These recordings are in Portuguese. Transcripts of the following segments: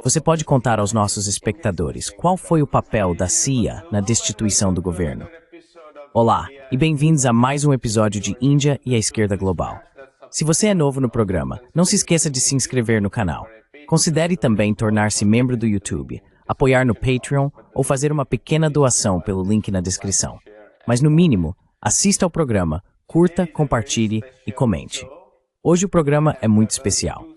Você pode contar aos nossos espectadores qual foi o papel da CIA na destituição do governo? Olá, e bem-vindos a mais um episódio de Índia e a Esquerda Global. Se você é novo no programa, não se esqueça de se inscrever no canal. Considere também tornar-se membro do YouTube, apoiar no Patreon ou fazer uma pequena doação pelo link na descrição. Mas no mínimo, assista ao programa, curta, compartilhe e comente. Hoje o programa é muito especial.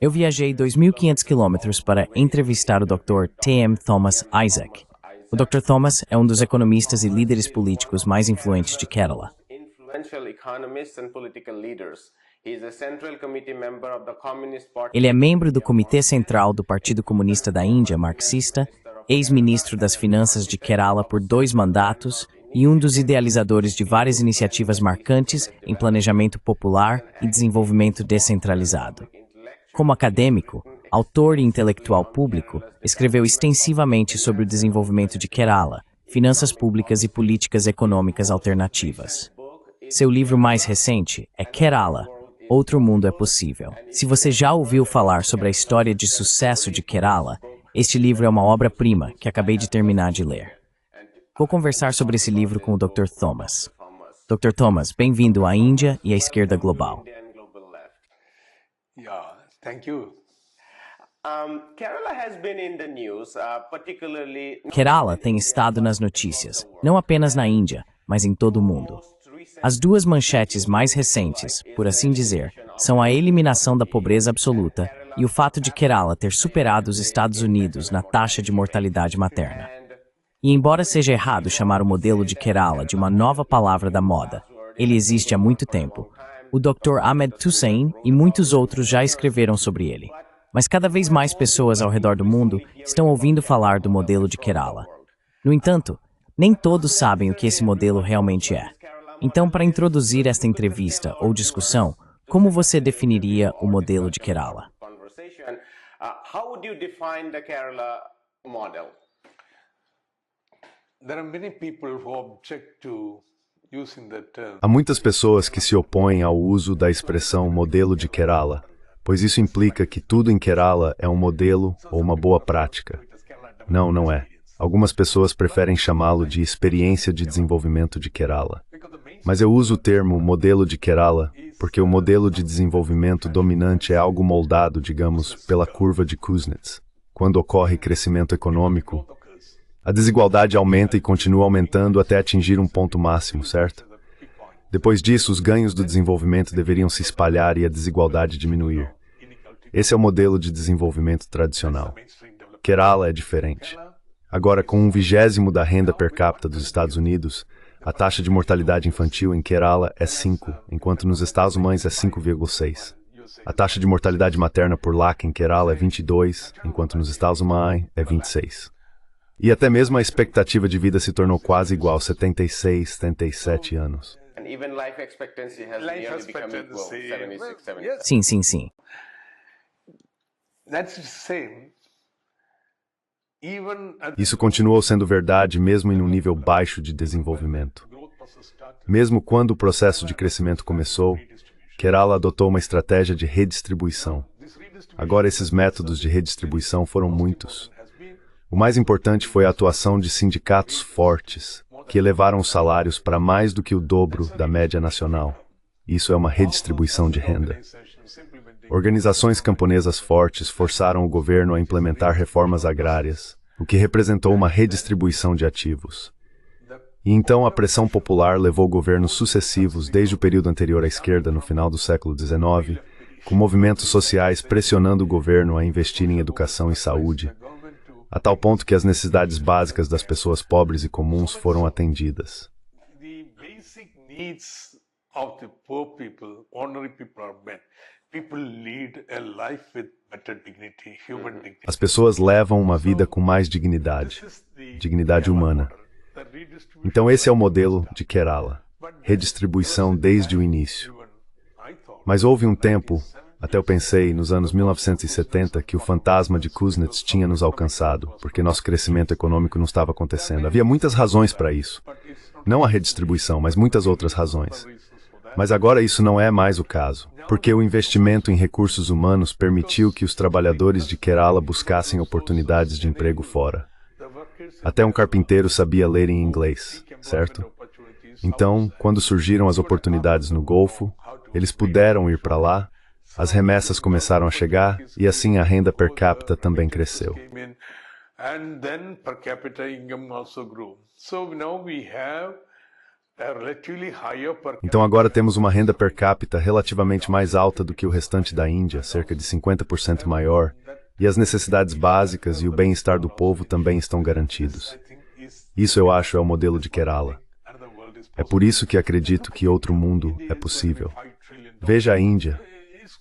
Eu viajei 2.500 quilômetros para entrevistar o Dr. T.M. Thomas Isaac. O Dr. Thomas é um dos economistas e líderes políticos mais influentes de Kerala. Ele é membro do Comitê Central do Partido Comunista da Índia marxista, ex-ministro das Finanças de Kerala por 2 mandatos e um dos idealizadores de várias iniciativas marcantes em planejamento popular e desenvolvimento descentralizado. Como acadêmico, autor e intelectual público, escreveu extensivamente sobre o desenvolvimento de Kerala, finanças públicas e políticas econômicas alternativas. Seu livro mais recente é Kerala, Outro Mundo é Possível. Se você já ouviu falar sobre a história de sucesso de Kerala, este livro é uma obra-prima que acabei de terminar de ler. Vou conversar sobre esse livro com o Dr. Thomas. Dr. Thomas, bem-vindo à Índia e à Esquerda Global. Kerala tem estado nas notícias, não apenas na Índia, mas em todo o mundo. As 2 manchetes mais recentes, por assim dizer, são a eliminação da pobreza absoluta e o fato de Kerala ter superado os Estados Unidos na taxa de mortalidade materna. E embora seja errado chamar o modelo de Kerala de uma nova palavra da moda, ele existe há muito tempo. O Dr. Ahmed Hussain e muitos outros já escreveram sobre ele. Mas cada vez mais pessoas ao redor do mundo estão ouvindo falar do modelo de Kerala. No entanto, nem todos sabem o que esse modelo realmente é. Então, para introduzir esta entrevista ou discussão, como você definiria o modelo de Kerala? Há muitas pessoas que se opõem ao uso da expressão modelo de Kerala, pois isso implica que tudo em Kerala é um modelo ou uma boa prática. Não é. Algumas pessoas preferem chamá-lo de experiência de desenvolvimento de Kerala. Mas eu uso o termo modelo de Kerala porque o modelo de desenvolvimento dominante é algo moldado, digamos, pela curva de Kuznets. Quando ocorre crescimento econômico, a desigualdade aumenta e continua aumentando até atingir um ponto máximo, certo? Depois disso, os ganhos do desenvolvimento deveriam se espalhar e a desigualdade diminuir. Esse é o modelo de desenvolvimento tradicional. Kerala é diferente. Agora, com 1/20 da renda per capita dos Estados Unidos, a taxa de mortalidade infantil em Kerala é 5, enquanto nos Estados-mães é 5,6. A taxa de mortalidade materna por LAC em Kerala é 22, enquanto nos Estados-mães é 26. E até mesmo a expectativa de vida se tornou quase igual, 76, 77 anos. Sim. Isso continuou sendo verdade mesmo em um nível baixo de desenvolvimento. Mesmo quando o processo de crescimento começou, Kerala adotou uma estratégia de redistribuição. Agora esses métodos de redistribuição foram muitos. O mais importante foi a atuação de sindicatos fortes, que elevaram os salários para mais do que o dobro da média nacional. Isso é uma redistribuição de renda. Organizações camponesas fortes forçaram o governo a implementar reformas agrárias, o que representou uma redistribuição de ativos. E então a pressão popular levou governos sucessivos desde o período anterior à esquerda, no final do século XIX, com movimentos sociais pressionando o governo a investir em educação e saúde, a tal ponto que as necessidades básicas das pessoas pobres e comuns foram atendidas. As pessoas levam uma vida com mais dignidade, dignidade humana. Então esse é o modelo de Kerala, redistribuição desde o início. Mas houve um tempo, até eu pensei, nos anos 1970, que o fantasma de Kuznets tinha nos alcançado, porque nosso crescimento econômico não estava acontecendo. Havia muitas razões para isso. Não a redistribuição, mas muitas outras razões. Mas agora isso não é mais o caso, porque o investimento em recursos humanos permitiu que os trabalhadores de Kerala buscassem oportunidades de emprego fora. Até um carpinteiro sabia ler em inglês, certo? Então, quando surgiram as oportunidades no Golfo, eles puderam ir para lá, as remessas começaram a chegar e assim a renda per capita também cresceu. Então agora temos uma renda per capita relativamente mais alta do que o restante da Índia, cerca de 50% maior, e as necessidades básicas e o bem-estar do povo também estão garantidos. Isso eu acho é o modelo de Kerala. É por isso que acredito que outro mundo é possível. Veja a Índia.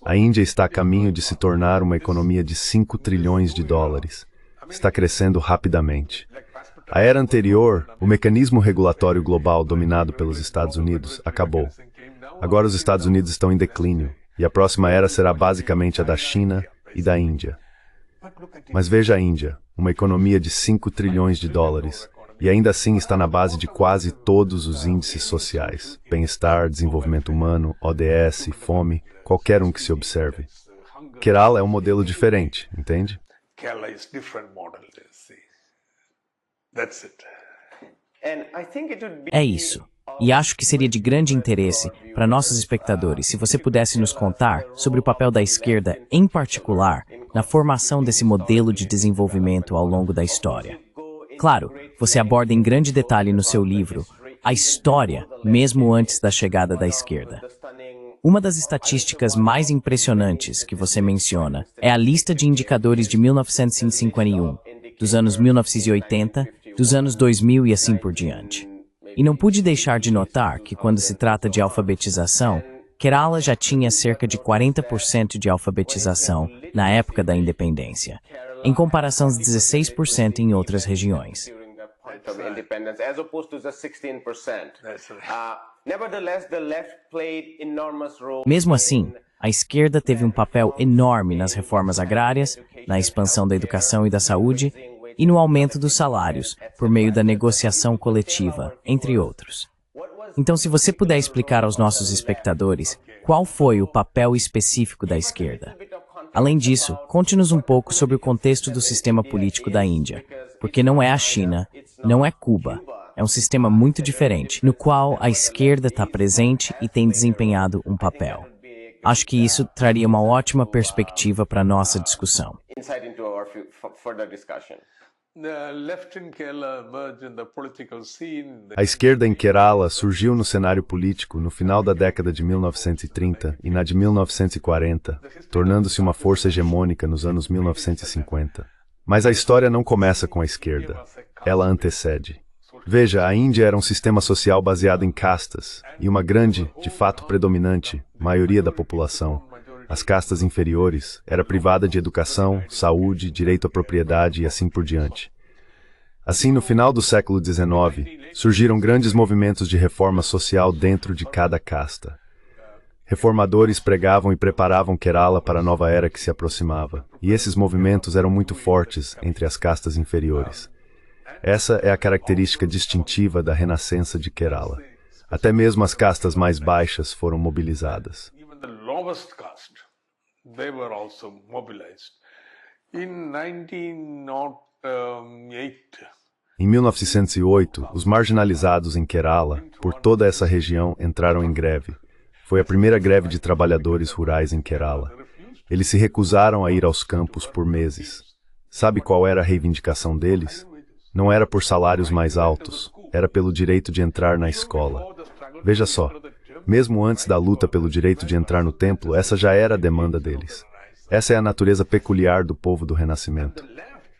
A Índia está a caminho de se tornar uma economia de 5 trilhões de dólares. Está crescendo rapidamente. A era anterior, o mecanismo regulatório global dominado pelos Estados Unidos acabou. Agora os Estados Unidos estão em declínio, e a próxima era será basicamente a da China e da Índia. Mas veja a Índia, uma economia de 5 trilhões de dólares, e ainda assim está na base de quase todos os índices sociais, bem-estar, desenvolvimento humano, ODS, fome, qualquer um que se observe. Kerala é um modelo diferente, entende? Kerala is different model, see. That's it. É isso. E acho que seria de grande interesse para nossos espectadores se você pudesse nos contar sobre o papel da esquerda, em particular, na formação desse modelo de desenvolvimento ao longo da história. Claro, você aborda em grande detalhe no seu livro a história, mesmo antes da chegada da esquerda. Uma das estatísticas mais impressionantes que você menciona é a lista de indicadores de 1951, dos anos 1980, dos anos 2000 e assim por diante. E não pude deixar de notar que quando se trata de alfabetização, Kerala já tinha cerca de 40% de alfabetização na época da independência, em comparação aos 16% em outras regiões. Mesmo assim, a esquerda teve um papel enorme nas reformas agrárias, na expansão da educação e da saúde, e no aumento dos salários, por meio da negociação coletiva, entre outros. Então, se você puder explicar aos nossos espectadores qual foi o papel específico da esquerda. Além disso, conte-nos um pouco sobre o contexto do sistema político da Índia, porque não é a China, não é Cuba. É um sistema muito diferente, no qual a esquerda está presente e tem desempenhado um papel. Acho que isso traria uma ótima perspectiva para a nossa discussão. A esquerda em Kerala surgiu no cenário político no final da década de 1930 e na de 1940, tornando-se uma força hegemônica nos anos 1950. Mas a história não começa com a esquerda, ela antecede. Veja, a Índia era um sistema social baseado em castas, e uma grande, de fato predominante, maioria da população, as castas inferiores, era privada de educação, saúde, direito à propriedade e assim por diante. Assim, no final do século XIX, surgiram grandes movimentos de reforma social dentro de cada casta. Reformadores pregavam e preparavam Kerala para a nova era que se aproximava, e esses movimentos eram muito fortes entre as castas inferiores. Essa é a característica distintiva da renascença de Kerala. Até mesmo as castas mais baixas foram mobilizadas. Em 1908, os marginalizados em Kerala, por toda essa região, entraram em greve. Foi a primeira greve de trabalhadores rurais em Kerala. Eles se recusaram a ir aos campos por meses. Sabe qual era a reivindicação deles? Não era por salários mais altos, era pelo direito de entrar na escola. Veja só, mesmo antes da luta pelo direito de entrar no templo, essa já era a demanda deles. Essa é a natureza peculiar do povo do Renascimento.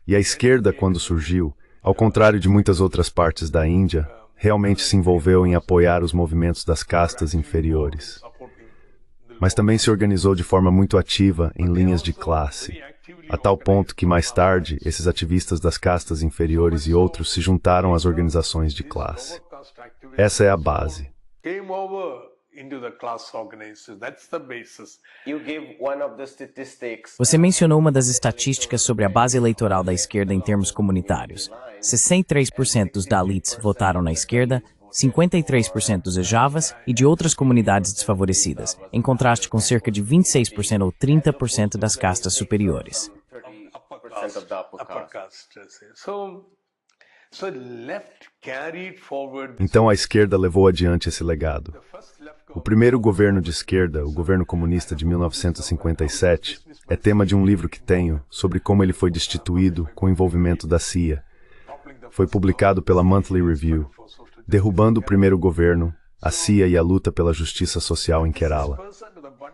E a esquerda, quando surgiu, ao contrário de muitas outras partes da Índia, realmente se envolveu em apoiar os movimentos das castas inferiores. Mas também se organizou de forma muito ativa em linhas de classe, a tal ponto que mais tarde esses ativistas das castas inferiores e outros se juntaram às organizações de classe. Essa é a base. Você mencionou uma das estatísticas sobre a base eleitoral da esquerda em termos comunitários. 63% dos Dalits votaram na esquerda, 53% dos Ejavas e de outras comunidades desfavorecidas, em contraste com cerca de 26% ou 30% das castas superiores. Então a esquerda levou adiante esse legado. O primeiro governo de esquerda, o governo comunista de 1957, é tema de um livro que tenho sobre como ele foi destituído com o envolvimento da CIA. Foi publicado pela Monthly Review, derrubando o primeiro governo, a CIA e a luta pela justiça social em Kerala.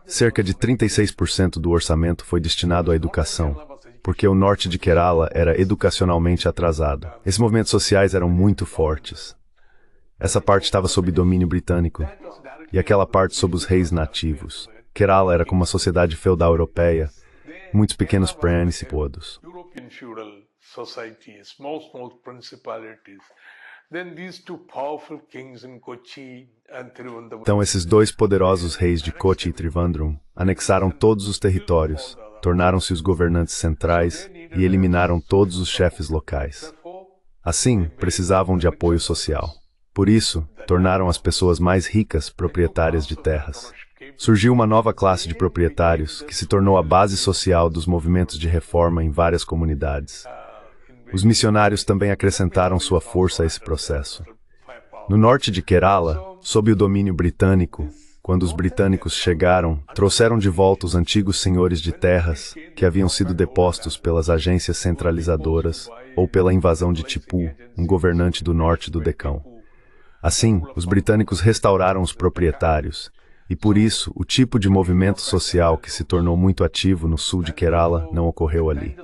Cerca de 36% do orçamento foi destinado à educação, porque o norte de Kerala era educacionalmente atrasado. Esses movimentos sociais eram muito fortes. Essa parte estava sob domínio britânico, e aquela parte sob os reis nativos. Kerala era como uma sociedade feudal europeia, muitos pequenos principados. Então esses dois poderosos reis de Kochi e Trivandrum anexaram todos os territórios, tornaram-se os governantes centrais e eliminaram todos os chefes locais. Assim, precisavam de apoio social. Por isso, tornaram as pessoas mais ricas proprietárias de terras. Surgiu uma nova classe de proprietários que se tornou a base social dos movimentos de reforma em várias comunidades. Os missionários também acrescentaram sua força a esse processo. No norte de Kerala, sob o domínio britânico, quando os britânicos chegaram, trouxeram de volta os antigos senhores de terras que haviam sido depostos pelas agências centralizadoras ou pela invasão de Tipu, um governante do norte do Decão. Assim, os britânicos restauraram os proprietários, e por isso o tipo de movimento social que se tornou muito ativo no sul de Kerala não ocorreu ali.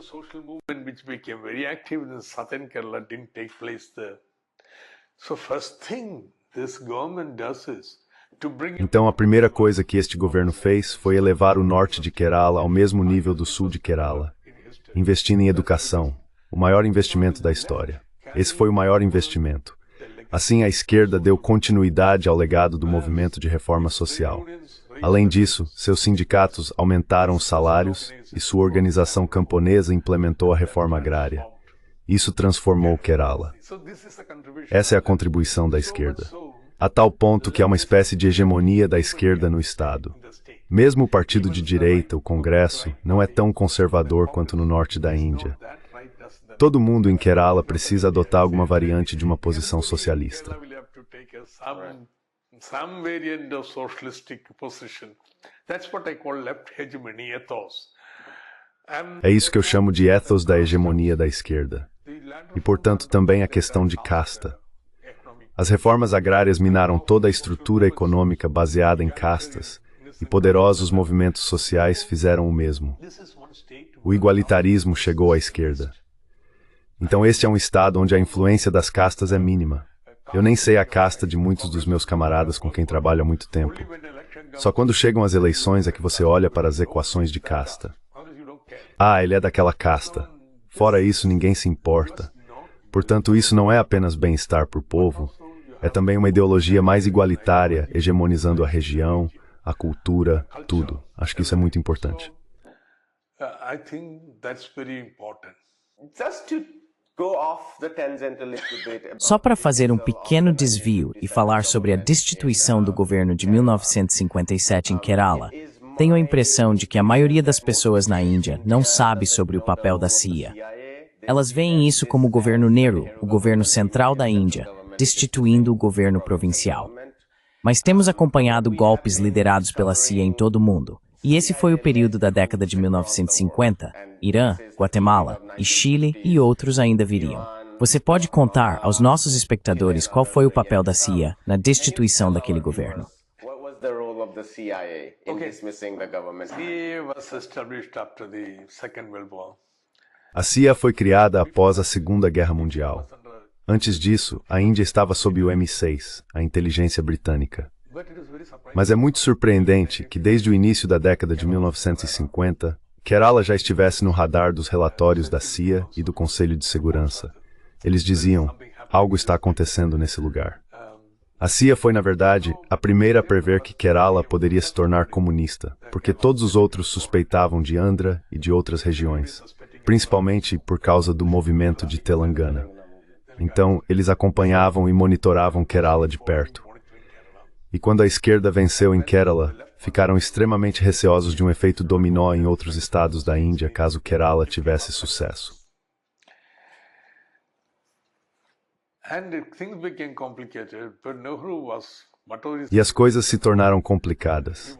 Então a primeira coisa que este governo fez foi elevar o norte de Kerala ao mesmo nível do sul de Kerala, investindo em educação, o maior investimento da história. Esse foi o maior investimento. Assim, a esquerda deu continuidade ao legado do movimento de reforma social. Além disso, seus sindicatos aumentaram os salários e sua organização camponesa implementou a reforma agrária. Isso transformou Kerala. Essa é a contribuição da esquerda. A tal ponto que há uma espécie de hegemonia da esquerda no Estado. Mesmo o partido de direita, o Congresso, não é tão conservador quanto no norte da Índia. Todo mundo em Kerala precisa adotar alguma variante de uma posição socialista. É isso que eu chamo de ethos da hegemonia da esquerda. E, portanto, também a questão de casta. As reformas agrárias minaram toda a estrutura econômica baseada em castas, e poderosos movimentos sociais fizeram o mesmo. O igualitarismo chegou à esquerda. Então este é um estado onde a influência das castas é mínima. Eu nem sei a casta de muitos dos meus camaradas com quem trabalho há muito tempo. Só quando chegam as eleições é que você olha para as equações de casta. Ah, ele é daquela casta. Fora isso, ninguém se importa. Portanto, isso não é apenas bem-estar para o povo, é também uma ideologia mais igualitária, hegemonizando a região, a cultura, tudo. Acho que isso é muito importante. Só para fazer um pequeno desvio e falar sobre a destituição do governo de 1957 em Kerala, tenho a impressão de que a maioria das pessoas na Índia não sabe sobre o papel da CIA. Elas veem isso como o governo Nehru, o governo central da Índia, destituindo o governo provincial. Mas temos acompanhado golpes liderados pela CIA em todo o mundo. E esse foi o período da década de 1950. Irã, Guatemala e Chile e outros ainda viriam. Você pode contar aos nossos espectadores qual foi o papel da CIA na destituição daquele governo? A CIA foi criada após a Segunda Guerra Mundial. Antes disso, a Índia estava sob o MI6, a inteligência britânica. Mas é muito surpreendente que desde o início da década de 1950, Kerala já estivesse no radar dos relatórios da CIA e do Conselho de Segurança. Eles diziam, algo está acontecendo nesse lugar. A CIA foi, na verdade, a primeira a prever que Kerala poderia se tornar comunista, porque todos os outros suspeitavam de Andhra e de outras regiões, principalmente por causa do movimento de Telangana. Então, eles acompanhavam e monitoravam Kerala de perto. E quando a esquerda venceu em Kerala, ficaram extremamente receosos de um efeito dominó em outros estados da Índia caso Kerala tivesse sucesso. E as coisas se tornaram complicadas.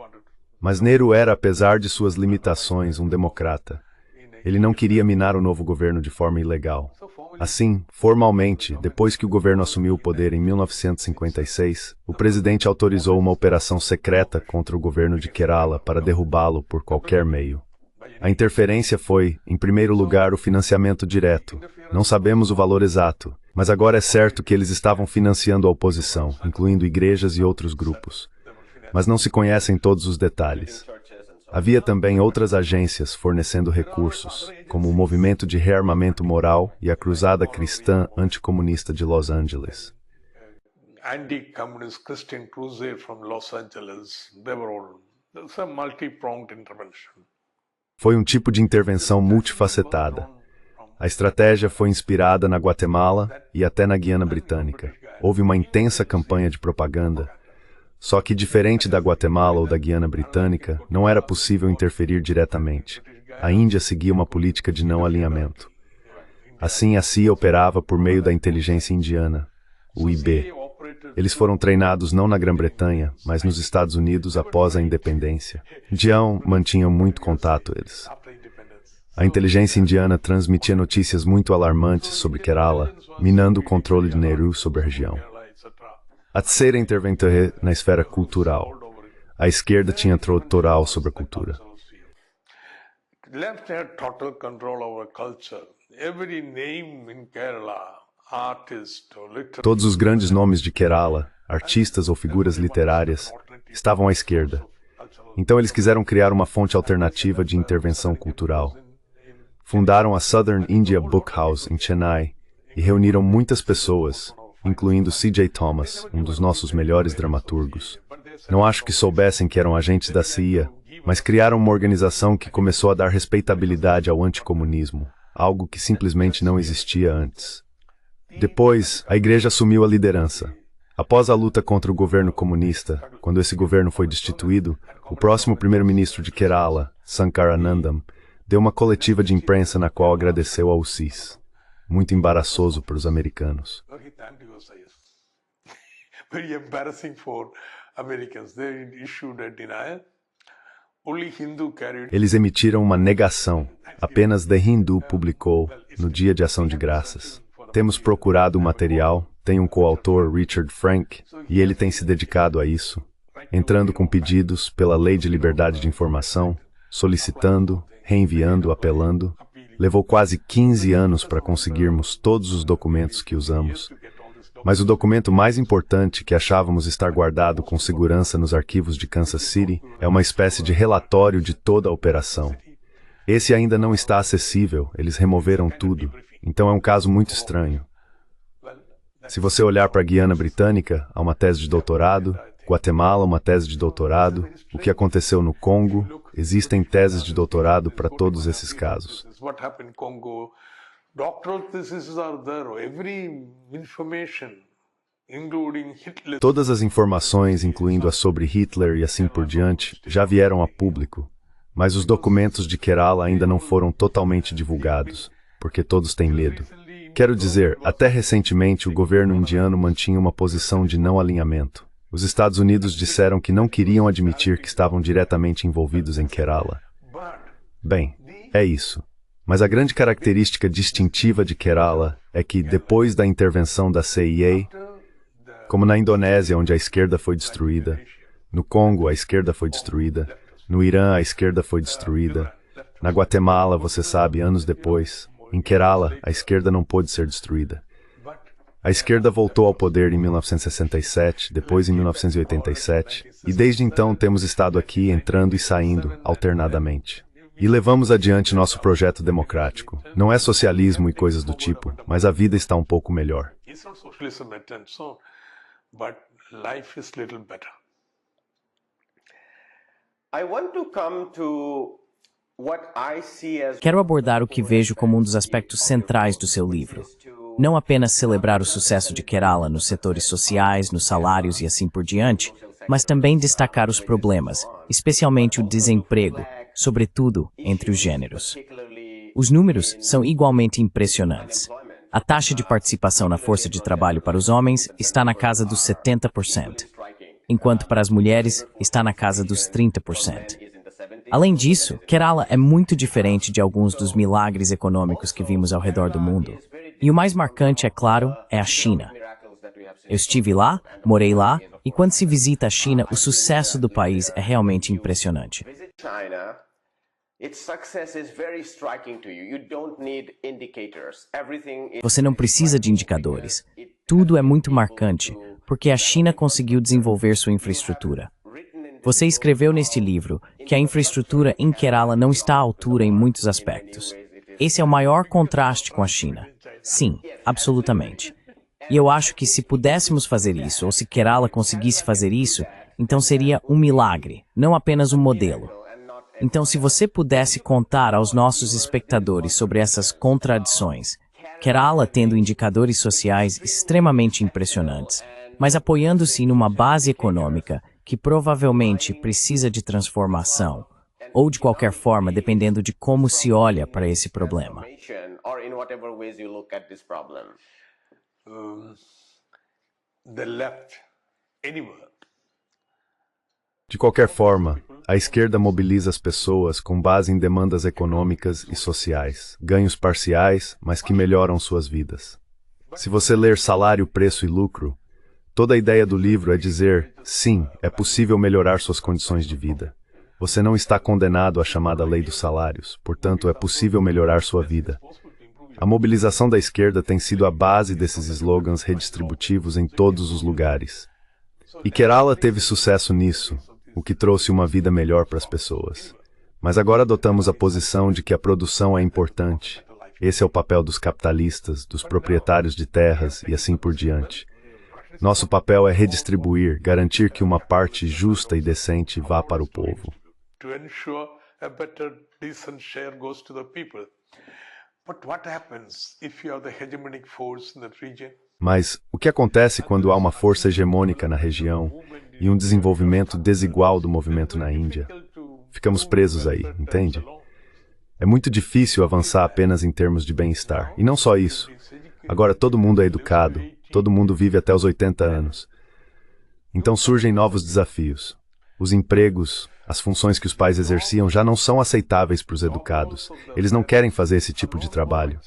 Mas Nehru era, apesar de suas limitações, um democrata. Ele não queria minar o novo governo de forma ilegal. Assim, formalmente, depois que o governo assumiu o poder em 1956, o presidente autorizou uma operação secreta contra o governo de Kerala para derrubá-lo por qualquer meio. A interferência foi, em primeiro lugar, o financiamento direto. Não sabemos o valor exato, mas agora é certo que eles estavam financiando a oposição, incluindo igrejas e outros grupos. Mas não se conhecem todos os detalhes. Havia também outras agências fornecendo recursos, como o Movimento de Rearmamento Moral e a Cruzada Cristã Anticomunista de Los Angeles. Anti-communist Christian crusade from Los Angeles. It's a multi-pronged intervention. Foi um tipo de intervenção multifacetada. A estratégia foi inspirada na Guatemala e até na Guiana Britânica. Houve uma intensa campanha de propaganda. Só que, diferente da Guatemala ou da Guiana Britânica, não era possível interferir diretamente. A Índia seguia uma política de não alinhamento. Assim, a CIA operava por meio da inteligência indiana, o IB. Eles foram treinados não na Grã-Bretanha, mas nos Estados Unidos após a independência. Indião mantinham muito contato eles. A inteligência indiana transmitia notícias muito alarmantes sobre Kerala, minando o controle de Nehru sobre a região. A terceira intervenção na esfera cultural. A esquerda tinha total sobre a cultura. Left had total control over culture. Every name in Kerala, artist or literary. Todos os grandes nomes de Kerala, artistas ou figuras literárias, estavam à esquerda. Então eles quiseram criar uma fonte alternativa de intervenção cultural. Fundaram a Southern India Book House em Chennai e reuniram muitas pessoas, incluindo C.J. Thomas, um dos nossos melhores dramaturgos. Não acho que soubessem que eram agentes da CIA, mas criaram uma organização que começou a dar respeitabilidade ao anticomunismo, algo que simplesmente não existia antes. Depois, a igreja assumiu a liderança. Após a luta contra o governo comunista, quando esse governo foi destituído, o próximo primeiro-ministro de Kerala, Sankaranandam, deu uma coletiva de imprensa na qual agradeceu ao CIS. Muito embaraçoso para os americanos. Very embarrassing for Americans. They issued a denial. Only Hindu carried. Eles emitiram uma negação. Apenas The Hindu publicou no Dia de Ação de Graças. Temos procurado o material, tem um coautor, Richard Frank, e ele tem se dedicado a isso, entrando com pedidos pela Lei de Liberdade de Informação, solicitando, reenviando, apelando. Levou quase 15 anos para conseguirmos todos os documentos que usamos. Mas o documento mais importante que achávamos estar guardado com segurança nos arquivos de Kansas City é uma espécie de relatório de toda a operação. Esse ainda não está acessível, eles removeram tudo, então é um caso muito estranho. Se você olhar para a Guiana Britânica, há uma tese de doutorado, Guatemala, uma tese de doutorado, o que aconteceu no Congo, existem teses de doutorado para todos esses casos. Todas as informações, incluindo as sobre Hitler e assim por diante, já vieram a público, mas os documentos de Kerala ainda não foram totalmente divulgados, porque todos têm medo. Quero dizer, até recentemente o governo indiano mantinha uma posição de não alinhamento. Os Estados Unidos disseram que não queriam admitir que estavam diretamente envolvidos em Kerala. Bem, é isso. Mas a grande característica distintiva de Kerala é que, depois da intervenção da CIA, como na Indonésia, onde a esquerda foi destruída, no Congo, a esquerda foi destruída, no Irã, a esquerda foi destruída, na Guatemala, você sabe, anos depois, em Kerala, a esquerda não pôde ser destruída. A esquerda voltou ao poder em 1967, depois em 1987, e desde então temos estado aqui entrando e saindo, alternadamente. E levamos adiante nosso projeto democrático. Não é socialismo e coisas do tipo, mas a vida está um pouco melhor. Quero abordar o que vejo como um dos aspectos centrais do seu livro: Não apenas celebrar o sucesso de Kerala nos setores sociais, nos salários e assim por diante, mas também destacar os problemas, especialmente o desemprego, sobretudo entre os gêneros. Os números são igualmente impressionantes. A taxa de participação na força de trabalho para os homens está na casa dos 70%, enquanto para as mulheres está na casa dos 30%. Além disso, Kerala é muito diferente de alguns dos milagres econômicos que vimos ao redor do mundo. E o mais marcante, é claro, é a China. Eu estive lá, morei lá, e quando se visita a China, o sucesso do país é realmente impressionante. Você não precisa de indicadores. Tudo é muito marcante, porque a China conseguiu desenvolver sua infraestrutura. Você escreveu neste livro que a infraestrutura em Kerala não está à altura em muitos aspectos. Esse é o maior contraste com a China. Sim, absolutamente. E eu acho que se pudéssemos fazer isso, ou se Kerala conseguisse fazer isso, então seria um milagre, não apenas um modelo. Então, se você pudesse contar aos nossos espectadores sobre essas contradições, Kerala tendo indicadores sociais extremamente impressionantes, mas apoiando-se numa base econômica que provavelmente precisa de transformação, ou de qualquer forma, dependendo de como se olha para esse problema. De qualquer forma, a esquerda mobiliza as pessoas com base em demandas econômicas e sociais, ganhos parciais, mas que melhoram suas vidas. Se você ler Salário, Preço e Lucro, toda a ideia do livro é dizer, sim, é possível melhorar suas condições de vida. Você não está condenado à chamada lei dos salários, portanto, é possível melhorar sua vida. A mobilização da esquerda tem sido a base desses slogans redistributivos em todos os lugares. E Kerala teve sucesso nisso, o que trouxe uma vida melhor para as pessoas. Mas agora adotamos a posição de que a produção é importante. Esse é o papel dos capitalistas, dos proprietários de terras e assim por diante. Nosso papel é redistribuir, garantir que uma parte justa e decente vá para o povo. Mas o que acontece quando há uma força hegemônica na região e um desenvolvimento desigual do movimento na Índia? Ficamos presos aí, entende? É muito difícil avançar apenas em termos de bem-estar. E não só isso. Agora todo mundo é educado, todo mundo vive até os 80 anos. Então surgem novos desafios. Os empregos, as funções que os pais exerciam já não são aceitáveis para os educados. Eles não querem fazer esse tipo de trabalho.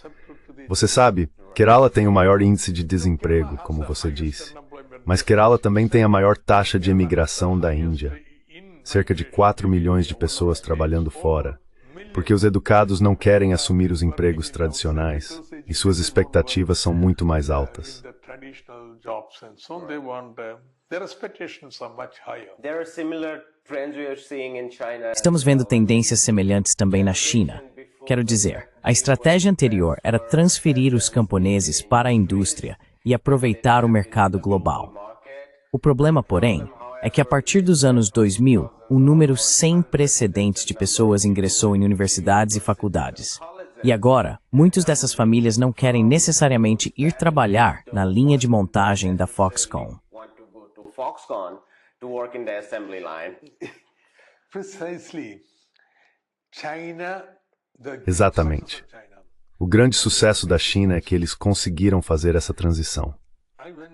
Você sabe, Kerala tem o maior índice de desemprego, como você disse. Mas Kerala também tem a maior taxa de imigração da Índia. Cerca de 4 milhões de pessoas trabalhando fora. Porque os educados não querem assumir os empregos tradicionais e suas expectativas são muito mais altas. Estamos vendo tendências semelhantes também na China. Quero dizer, a estratégia anterior era transferir os camponeses para a indústria e aproveitar o mercado global. O problema, porém, é que a partir dos anos 2000, um número sem precedentes de pessoas ingressou em universidades e faculdades. E agora, muitas dessas famílias não querem necessariamente ir trabalhar na linha de montagem da Foxconn. Exatamente. O grande sucesso da China é que eles conseguiram fazer essa transição.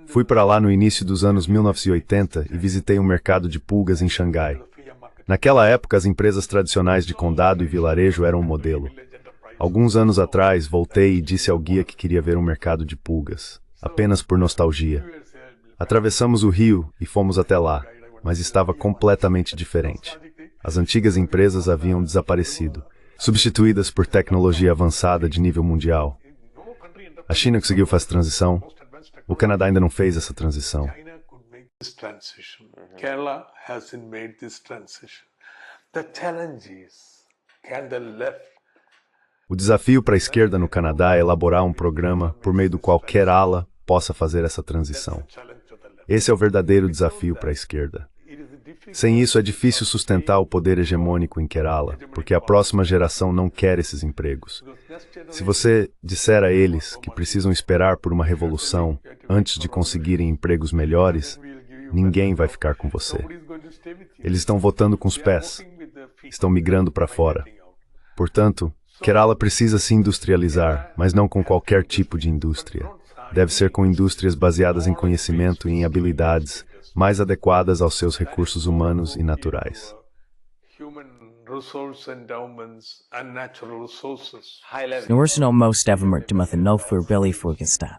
Fui para lá no início dos anos 1980 e visitei um mercado de pulgas em Xangai. Naquela época, as empresas tradicionais de condado e vilarejo eram um modelo. Alguns anos atrás, voltei e disse ao guia que queria ver um mercado de pulgas, apenas por nostalgia. Atravessamos o rio e fomos até lá, mas estava completamente diferente. As antigas empresas haviam desaparecido, substituídas por tecnologia avançada de nível mundial. A China conseguiu fazer a transição. O Canadá ainda não fez essa transição. O desafio para a esquerda no Canadá é elaborar um programa por meio do qual Kerala possa fazer essa transição. Esse é o verdadeiro desafio para a esquerda. Sem isso, é difícil sustentar o poder hegemônico em Kerala, porque a próxima geração não quer esses empregos. Se você disser a eles que precisam esperar por uma revolução antes de conseguirem empregos melhores, ninguém vai ficar com você. Eles estão votando com os pés, estão migrando para fora. Portanto, Kerala precisa se industrializar, mas não com qualquer tipo de indústria. Deve ser com indústrias baseadas em conhecimento e em habilidades mais adequadas aos seus recursos humanos e naturais. Nu er så most evermort til måtte nå for Billy Fulgenstad.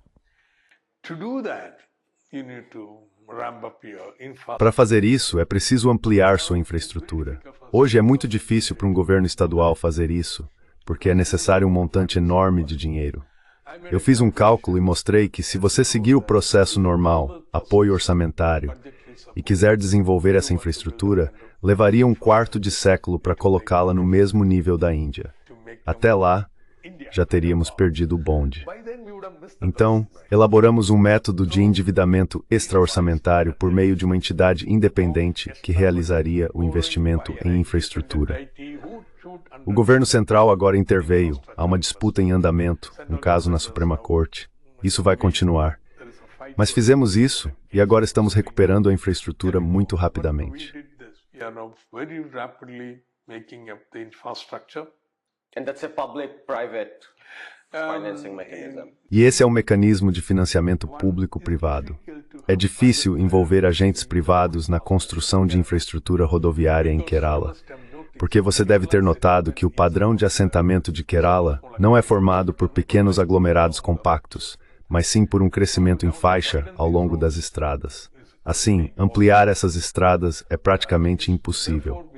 Para fazer isso, é preciso ampliar sua infraestrutura. Hoje é muito difícil para um governo estadual fazer isso, porque é necessário um montante enorme de dinheiro. Eu fiz um cálculo e mostrei que se você seguir o processo normal, apoio orçamentário, e quiser desenvolver essa infraestrutura, levaria um quarto de século para colocá-la no mesmo nível da Índia. Até lá, já teríamos perdido o bonde. Então, elaboramos um método de endividamento extra-orçamentário por meio de uma entidade independente que realizaria o investimento em infraestrutura. O governo central agora interveio, há uma disputa em andamento, um caso na Suprema Corte. Isso vai continuar. Mas fizemos isso e agora estamos recuperando a infraestrutura muito rapidamente. E esse é um mecanismo de financiamento público-privado. É difícil envolver agentes privados na construção de infraestrutura rodoviária em Kerala, porque você deve ter notado que o padrão de assentamento de Kerala não é formado por pequenos aglomerados compactos, mas sim por um crescimento em faixa ao longo das estradas. Assim, ampliar essas estradas é praticamente impossível.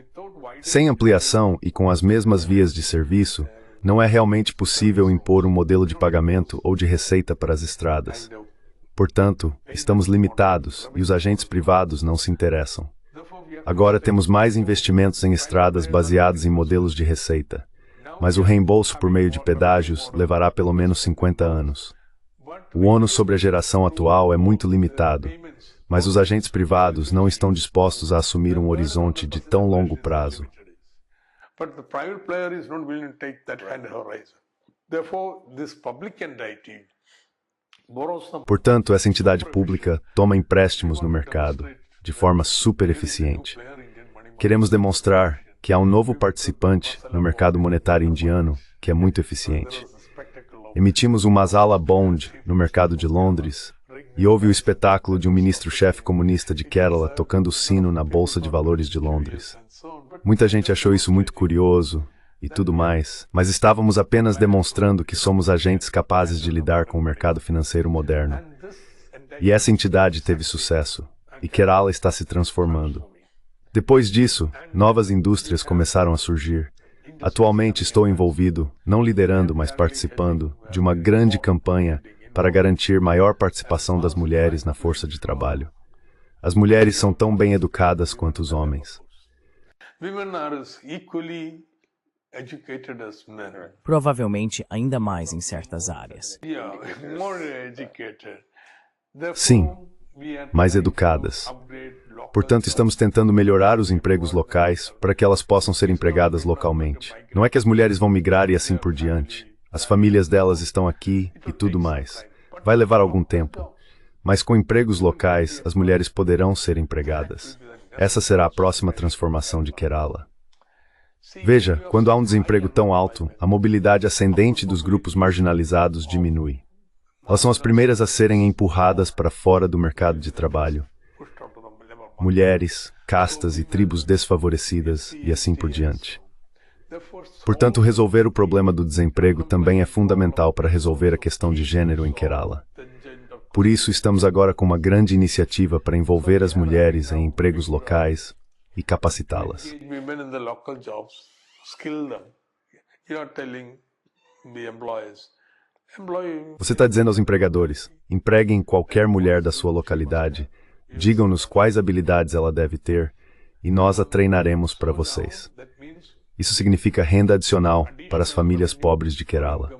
Sem ampliação e com as mesmas vias de serviço, não é realmente possível impor um modelo de pagamento ou de receita para as estradas. Portanto, estamos limitados e os agentes privados não se interessam. Agora temos mais investimentos em estradas baseados em modelos de receita, mas o reembolso por meio de pedágios levará pelo menos 50 anos. O ônus sobre a geração atual é muito limitado, mas os agentes privados não estão dispostos a assumir um horizonte de tão longo prazo. Portanto, essa entidade pública toma empréstimos no mercado, de forma super eficiente. Queremos demonstrar que há um novo participante no mercado monetário indiano que é muito eficiente. Emitimos um Masala Bond no mercado de Londres e houve o espetáculo de um ministro-chefe comunista de Kerala tocando o sino na Bolsa de Valores de Londres. Muita gente achou isso muito curioso e tudo mais, mas estávamos apenas demonstrando que somos agentes capazes de lidar com o mercado financeiro moderno. E essa entidade teve sucesso, e Kerala está se transformando. Depois disso, novas indústrias começaram a surgir. Atualmente estou envolvido, não liderando, mas participando, de uma grande campanha para garantir maior participação das mulheres na força de trabalho. As mulheres são tão bem educadas quanto os homens. Provavelmente ainda mais em certas áreas. Sim, mais educadas. Portanto, estamos tentando melhorar os empregos locais para que elas possam ser empregadas localmente. Não é que as mulheres vão migrar e assim por diante. As famílias delas estão aqui e tudo mais. Vai levar algum tempo. Mas com empregos locais, as mulheres poderão ser empregadas. Essa será a próxima transformação de Kerala. Veja, quando há um desemprego tão alto, a mobilidade ascendente dos grupos marginalizados diminui. Elas são as primeiras a serem empurradas para fora do mercado de trabalho. Mulheres, castas e tribos desfavorecidas e assim por diante. Portanto, resolver o problema do desemprego também é fundamental para resolver a questão de gênero em Kerala. Por isso, estamos agora com uma grande iniciativa para envolver as mulheres em empregos locais e capacitá-las. Você está dizendo aos empregadores, empreguem qualquer mulher da sua localidade, digam-nos quais habilidades ela deve ter e nós a treinaremos para vocês. Isso significa renda adicional para as famílias pobres de Kerala.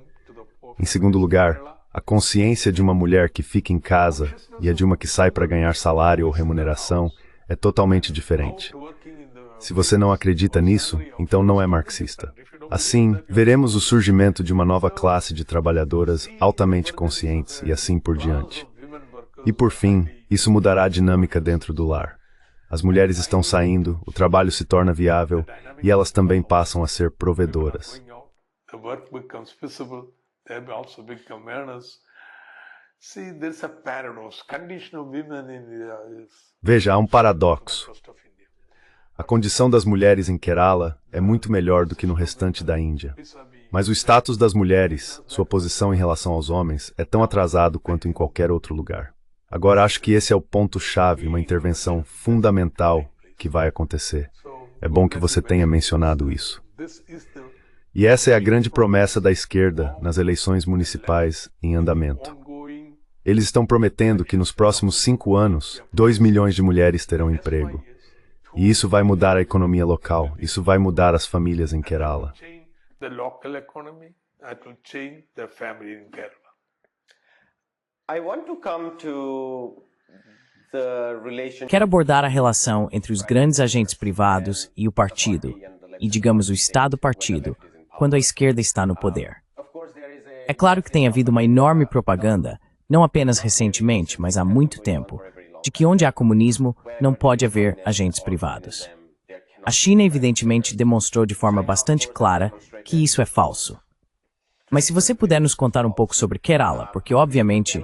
Em segundo lugar, a consciência de uma mulher que fica em casa e a de uma que sai para ganhar salário ou remuneração é totalmente diferente. Se você não acredita nisso, então não é marxista. Assim, veremos o surgimento de uma nova classe de trabalhadoras altamente conscientes e assim por diante. E por fim, isso mudará a dinâmica dentro do lar. As mulheres estão saindo, o trabalho se torna viável e elas também passam a ser provedoras. Veja, há um paradoxo. A condição das mulheres em Kerala é muito melhor do que no restante da Índia. Mas o status das mulheres, sua posição em relação aos homens, é tão atrasado quanto em qualquer outro lugar. Agora acho que esse é o ponto-chave, uma intervenção fundamental que vai acontecer. É bom que você tenha mencionado isso. E essa é a grande promessa da esquerda nas eleições municipais em andamento. Eles estão prometendo que nos próximos 5 anos, 2 milhões de mulheres terão emprego. E isso vai mudar a economia local, isso vai mudar as famílias em Kerala. Quero abordar a relação entre os grandes agentes privados e o partido, e digamos o Estado-partido, quando a esquerda está no poder. É claro que tem havido uma enorme propaganda, não apenas recentemente, mas há muito tempo, de que onde há comunismo não pode haver agentes privados. A China evidentemente demonstrou de forma bastante clara que isso é falso. Mas se você puder nos contar um pouco sobre Kerala, porque obviamente,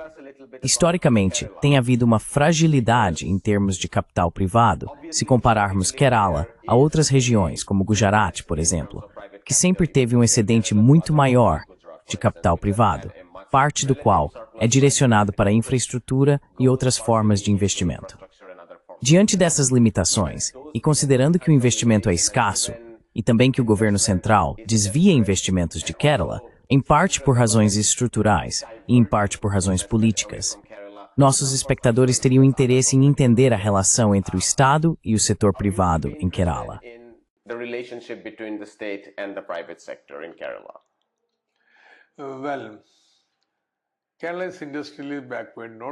historicamente, tem havido uma fragilidade em termos de capital privado, se compararmos Kerala a outras regiões, como Gujarat, por exemplo, que sempre teve um excedente muito maior de capital privado, parte do qual é direcionado para infraestrutura e outras formas de investimento. Diante dessas limitações, e considerando que o investimento é escasso, e também que o governo central desvia investimentos de Kerala, em parte por razões estruturais e em parte por razões políticas, nossos espectadores teriam interesse em entender a relação entre o Estado e o setor privado em Kerala.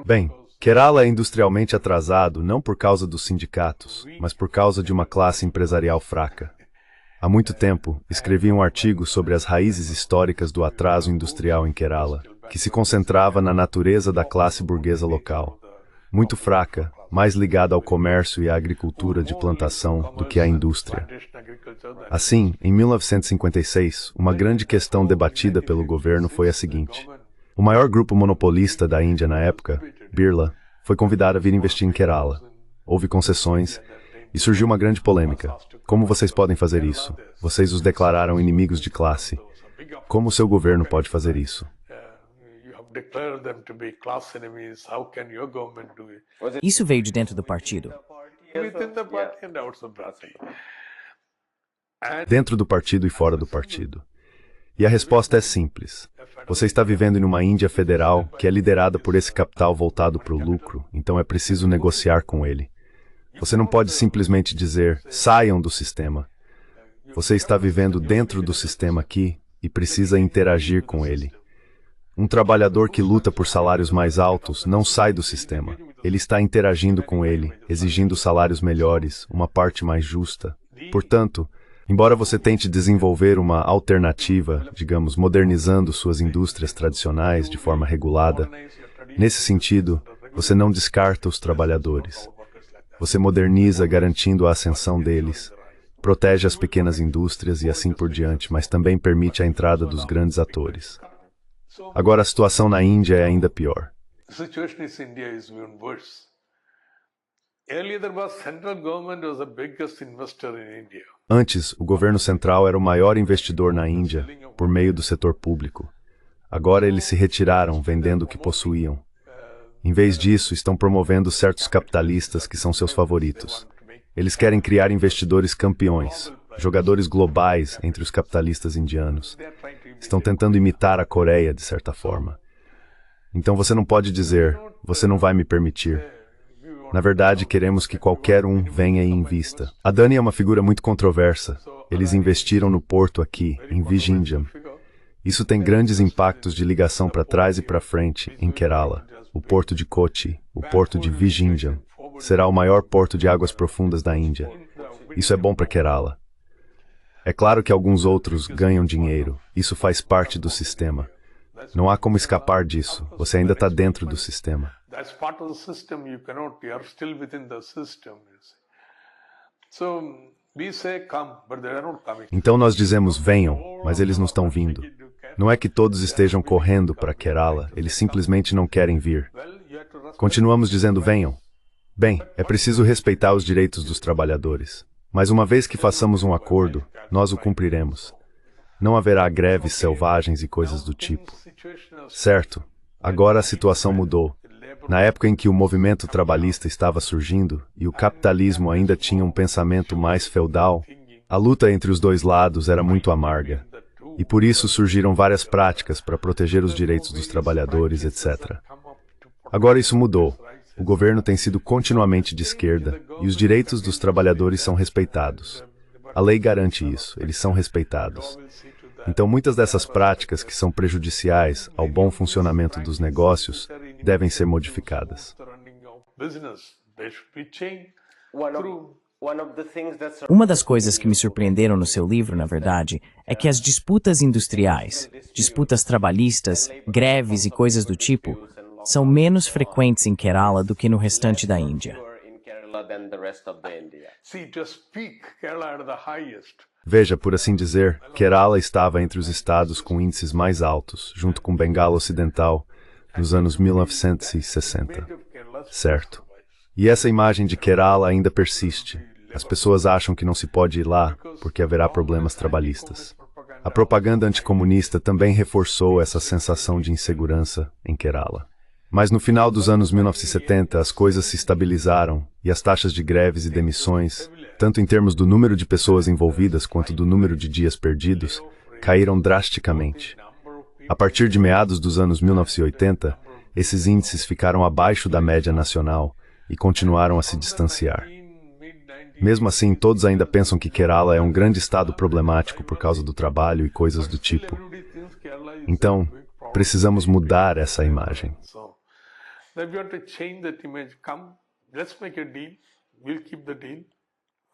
Bem, Kerala é industrialmente atrasado não por causa dos sindicatos, mas por causa de uma classe empresarial fraca. Há muito tempo, escrevi um artigo sobre as raízes históricas do atraso industrial em Kerala, que se concentrava na natureza da classe burguesa local, muito fraca, mais ligada ao comércio e à agricultura de plantação do que à indústria. Assim, em 1956, uma grande questão debatida pelo governo foi a seguinte: o maior grupo monopolista da Índia na época, Birla, foi convidado a vir investir em Kerala. Houve concessões e surgiu uma grande polêmica. Como vocês podem fazer isso? Vocês os declararam inimigos de classe. Como o seu governo pode fazer isso? Isso veio de dentro do partido. Dentro do partido e fora do partido. E a resposta é simples. Você está vivendo em uma Índia federal que é liderada por esse capital voltado para o lucro, então é preciso negociar com ele. Você não pode simplesmente dizer, saiam do sistema. Você está vivendo dentro do sistema aqui e precisa interagir com ele. Um trabalhador que luta por salários mais altos não sai do sistema. Ele está interagindo com ele, exigindo salários melhores, uma parte mais justa. Portanto, embora você tente desenvolver uma alternativa, digamos, modernizando suas indústrias tradicionais de forma regulada, nesse sentido, você não descarta os trabalhadores. Você moderniza garantindo a ascensão deles, protege as pequenas indústrias e assim por diante, mas também permite a entrada dos grandes atores. Agora a situação na Índia é ainda pior. Antes, o governo central era o maior investidor na Índia, por meio do setor público. Agora eles se retiraram, vendendo o que possuíam. Em vez disso, estão promovendo certos capitalistas que são seus favoritos. Eles querem criar investidores campeões, jogadores globais entre os capitalistas indianos. Estão tentando imitar a Coreia, de certa forma. Então você não pode dizer, você não vai me permitir. Na verdade, queremos que qualquer um venha e invista. Adani é uma figura muito controversa. Eles investiram no porto aqui, em Vizhinjam. Isso tem grandes impactos de ligação para trás e para frente, em Kerala. O porto de Kochi, o porto de Vizhinjam. será o maior porto de águas profundas da Índia. Isso é bom para Kerala. É claro que alguns outros ganham dinheiro. Isso faz parte do sistema. Não há como escapar disso. Você ainda está dentro do sistema. Então nós dizemos venham, mas eles não estão vindo. Não é que todos estejam correndo para Kerala, eles simplesmente não querem vir. Continuamos dizendo venham. Bem, é preciso respeitar os direitos dos trabalhadores. Mas uma vez que façamos um acordo, nós o cumpriremos. Não haverá greves selvagens e coisas do tipo. Certo, agora a situação mudou. Na época em que o movimento trabalhista estava surgindo e o capitalismo ainda tinha um pensamento mais feudal, a luta entre os dois lados era muito amarga. E por isso surgiram várias práticas para proteger os direitos dos trabalhadores, etc. Agora isso mudou. O governo tem sido continuamente de esquerda e os direitos dos trabalhadores são respeitados. A lei garante isso, eles são respeitados. Então muitas dessas práticas que são prejudiciais ao bom funcionamento dos negócios devem ser modificadas. Uma das coisas que me surpreenderam no seu livro, na verdade, é que as disputas industriais, disputas trabalhistas, greves e coisas do tipo, são menos frequentes em Kerala do que no restante da Índia. Veja, por assim dizer, Kerala estava entre os estados com índices mais altos, junto com Bengala Ocidental, nos anos 1960. Certo. E essa imagem de Kerala ainda persiste. As pessoas acham que não se pode ir lá, porque haverá problemas trabalhistas. A propaganda anticomunista também reforçou essa sensação de insegurança em Kerala. Mas no final dos anos 1970, as coisas se estabilizaram e as taxas de greves e demissões, tanto em termos do número de pessoas envolvidas quanto do número de dias perdidos, caíram drasticamente. A partir de meados dos anos 1980, esses índices ficaram abaixo da média nacional e continuaram a se distanciar. Mesmo assim, todos ainda pensam que Kerala é um grande estado problemático por causa do trabalho e coisas do tipo. Então, precisamos mudar essa imagem.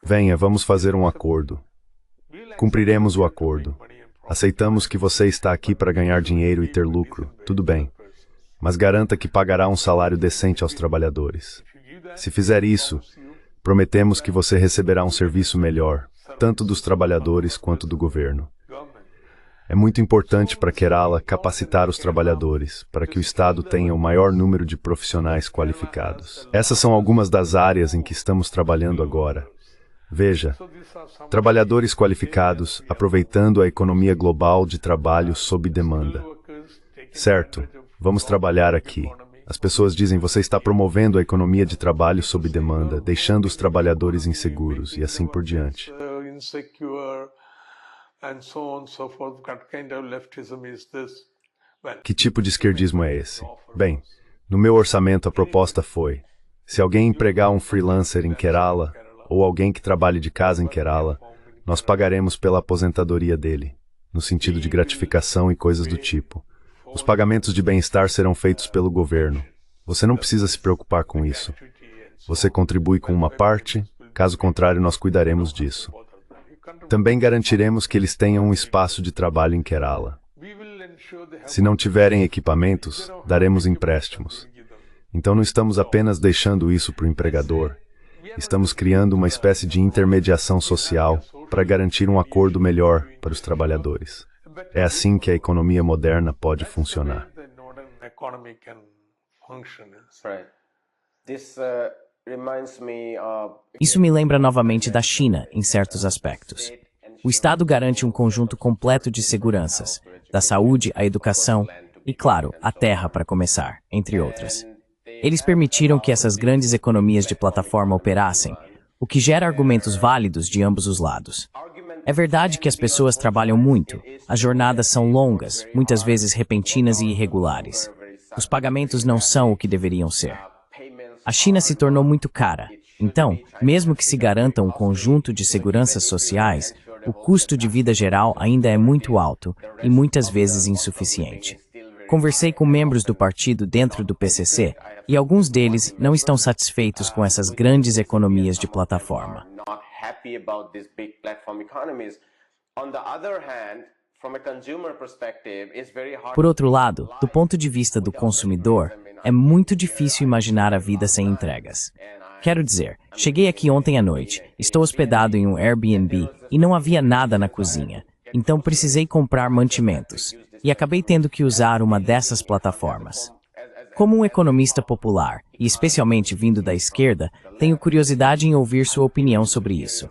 Venha, vamos fazer um acordo. Cumpriremos o acordo. Aceitamos que você está aqui para ganhar dinheiro e ter lucro, tudo bem. Mas garanta que pagará um salário decente aos trabalhadores. Se fizer isso, prometemos que você receberá um serviço melhor, tanto dos trabalhadores quanto do governo. É muito importante para Kerala capacitar os trabalhadores, para que o Estado tenha o maior número de profissionais qualificados. Essas são algumas das áreas em que estamos trabalhando agora. Veja, trabalhadores qualificados aproveitando a economia global de trabalho sob demanda. Certo, vamos trabalhar aqui. As pessoas dizem, você está promovendo a economia de trabalho sob demanda, deixando os trabalhadores inseguros e assim por diante. Que tipo de esquerdismo é esse? Bem, no meu orçamento a proposta foi, se alguém empregar um freelancer em Kerala, ou alguém que trabalhe de casa em Kerala, nós pagaremos pela aposentadoria dele, no sentido de gratificação e coisas do tipo. Os pagamentos de bem-estar serão feitos pelo governo. Você não precisa se preocupar com isso. Você contribui com uma parte, caso contrário nós cuidaremos disso. Também garantiremos que eles tenham um espaço de trabalho em Kerala. Se não tiverem equipamentos, daremos empréstimos. Então não estamos apenas deixando isso para o empregador. Estamos criando uma espécie de intermediação social para garantir um acordo melhor para os trabalhadores. É assim que a economia moderna pode funcionar. Isso me lembra novamente da China, em certos aspectos. O Estado garante um conjunto completo de seguranças, da saúde à educação e, claro, a terra para começar, entre outras. Eles permitiram que essas grandes economias de plataforma operassem, o que gera argumentos válidos de ambos os lados. É verdade que as pessoas trabalham muito, as jornadas são longas, muitas vezes repentinas e irregulares. Os pagamentos não são o que deveriam ser. A China se tornou muito cara, então, mesmo que se garanta um conjunto de seguranças sociais, o custo de vida geral ainda é muito alto e muitas vezes insuficiente. Conversei com membros do partido dentro do PCC e alguns deles não estão satisfeitos com essas grandes economias de plataforma. Por outro lado, do ponto de vista do consumidor, é muito difícil imaginar a vida sem entregas. Quero dizer, cheguei aqui ontem à noite, estou hospedado em um Airbnb e não havia nada na cozinha, então precisei comprar mantimentos e acabei tendo que usar uma dessas plataformas. Como um economista popular, e especialmente vindo da esquerda, tenho curiosidade em ouvir sua opinião sobre isso.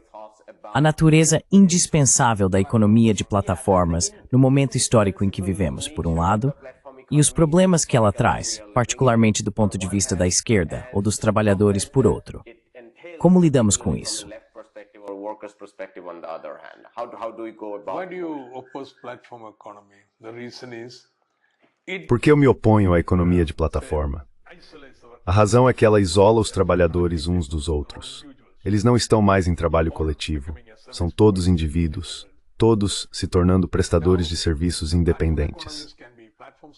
A natureza indispensável da economia de plataformas no momento histórico em que vivemos, por um lado, e os problemas que ela traz, particularmente do ponto de vista da esquerda ou dos trabalhadores, por outro. Como lidamos com isso? Por que eu me oponho à economia de plataforma? A razão é que ela isola os trabalhadores uns dos outros. Eles não estão mais em trabalho coletivo. São todos indivíduos, todos se tornando prestadores de serviços independentes.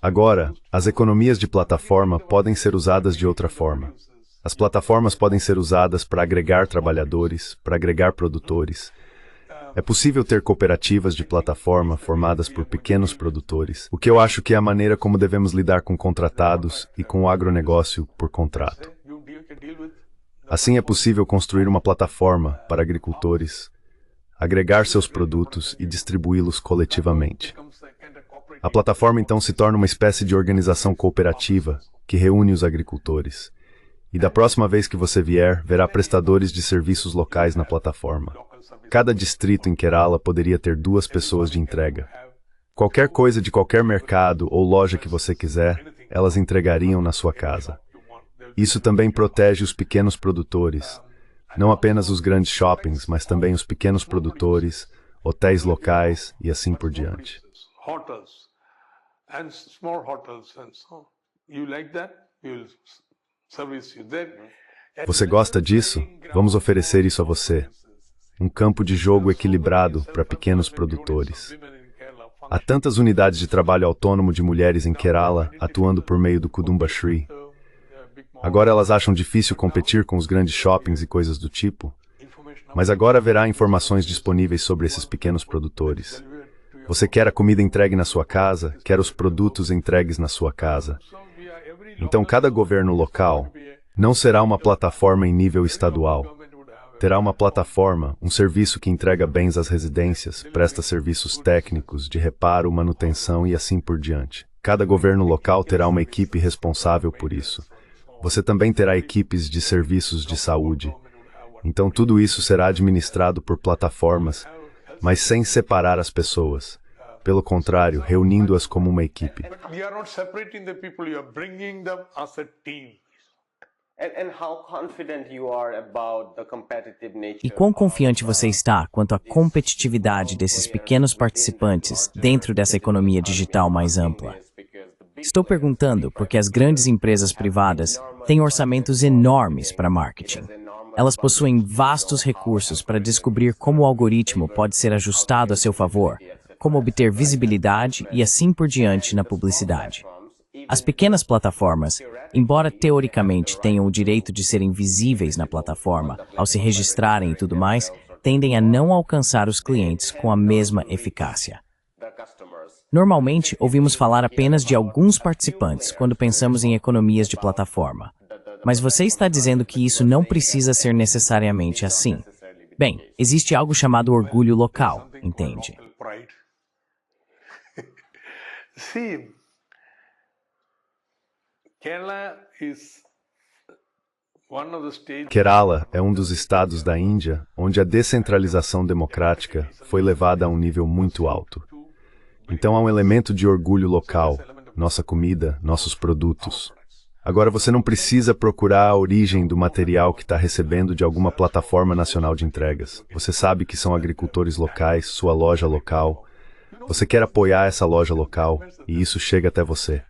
Agora, as economias de plataforma podem ser usadas de outra forma. As plataformas podem ser usadas para agregar trabalhadores, para agregar produtores. É possível ter cooperativas de plataforma formadas por pequenos produtores, o que eu acho que é a maneira como devemos lidar com contratados e com o agronegócio por contrato. Assim é possível construir uma plataforma para agricultores, agregar seus produtos e distribuí-los coletivamente. A plataforma então se torna uma espécie de organização cooperativa que reúne os agricultores. E da próxima vez que você vier, verá prestadores de serviços locais na plataforma. Cada distrito em Kerala poderia ter 2 pessoas de entrega. Qualquer coisa de qualquer mercado ou loja que você quiser, elas entregariam na sua casa. Isso também protege os pequenos produtores, não apenas os grandes shoppings, mas também os pequenos produtores, hotéis locais e assim por diante. Você gosta disso? Vamos oferecer isso a você. Um campo de jogo equilibrado para pequenos produtores. Há tantas unidades de trabalho autônomo de mulheres em Kerala atuando por meio do Kudumbashree. Agora elas acham difícil competir com os grandes shoppings e coisas do tipo, mas agora haverá informações disponíveis sobre esses pequenos produtores. Você quer a comida entregue na sua casa, quer os produtos entregues na sua casa. Então cada governo local não será uma plataforma em nível estadual. Terá uma plataforma, um serviço que entrega bens às residências, presta serviços técnicos, de reparo, manutenção e assim por diante. Cada governo local terá uma equipe responsável por isso. Você também terá equipes de serviços de saúde. Então tudo isso será administrado por plataformas, mas sem separar as pessoas. Pelo contrário, reunindo-as como uma equipe. E quão confiante você está quanto à competitividade desses pequenos participantes dentro dessa economia digital mais ampla? Estou perguntando porque as grandes empresas privadas têm orçamentos enormes para marketing. Elas possuem vastos recursos para descobrir como o algoritmo pode ser ajustado a seu favor, como obter visibilidade e assim por diante na publicidade. As pequenas plataformas, embora teoricamente tenham o direito de serem visíveis na plataforma ao se registrarem e tudo mais, tendem a não alcançar os clientes com a mesma eficácia. Normalmente, ouvimos falar apenas de alguns participantes quando pensamos em economias de plataforma. Mas você está dizendo que isso não precisa ser necessariamente assim. Bem, existe algo chamado orgulho local, entende? Kerala é um dos estados da Índia onde a descentralização democrática foi levada a um nível muito alto. Então há um elemento de orgulho local, nossa comida, nossos produtos. Agora você não precisa procurar a origem do material que está recebendo de alguma plataforma nacional de entregas. Você sabe que são agricultores locais, sua loja local. Você quer apoiar essa loja local e isso chega até você.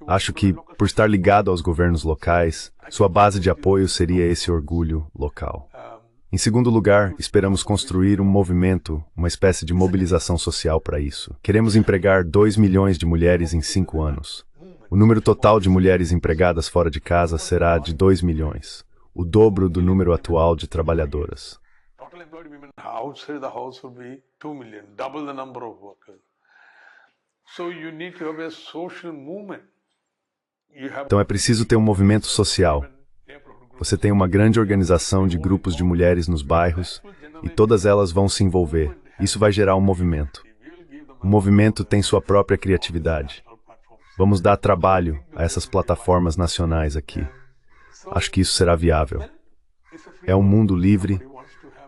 Acho que, por estar ligado aos governos locais, sua base de apoio seria esse orgulho local. Em segundo lugar, esperamos construir um movimento, uma espécie de mobilização social para isso. Queremos empregar 2 milhões de mulheres em 5 anos. O número total de mulheres empregadas fora de casa será de 2 milhões, o dobro do número atual de trabalhadoras. Outside the house will be 2 million, double the number of workers. So you need to have a social movement. Então é preciso ter um movimento social. Você tem uma grande organização de grupos de mulheres nos bairros e todas elas vão se envolver. Isso vai gerar um movimento. O movimento tem sua própria criatividade. Vamos dar trabalho a essas plataformas nacionais aqui. Acho que isso será viável. É um mundo livre.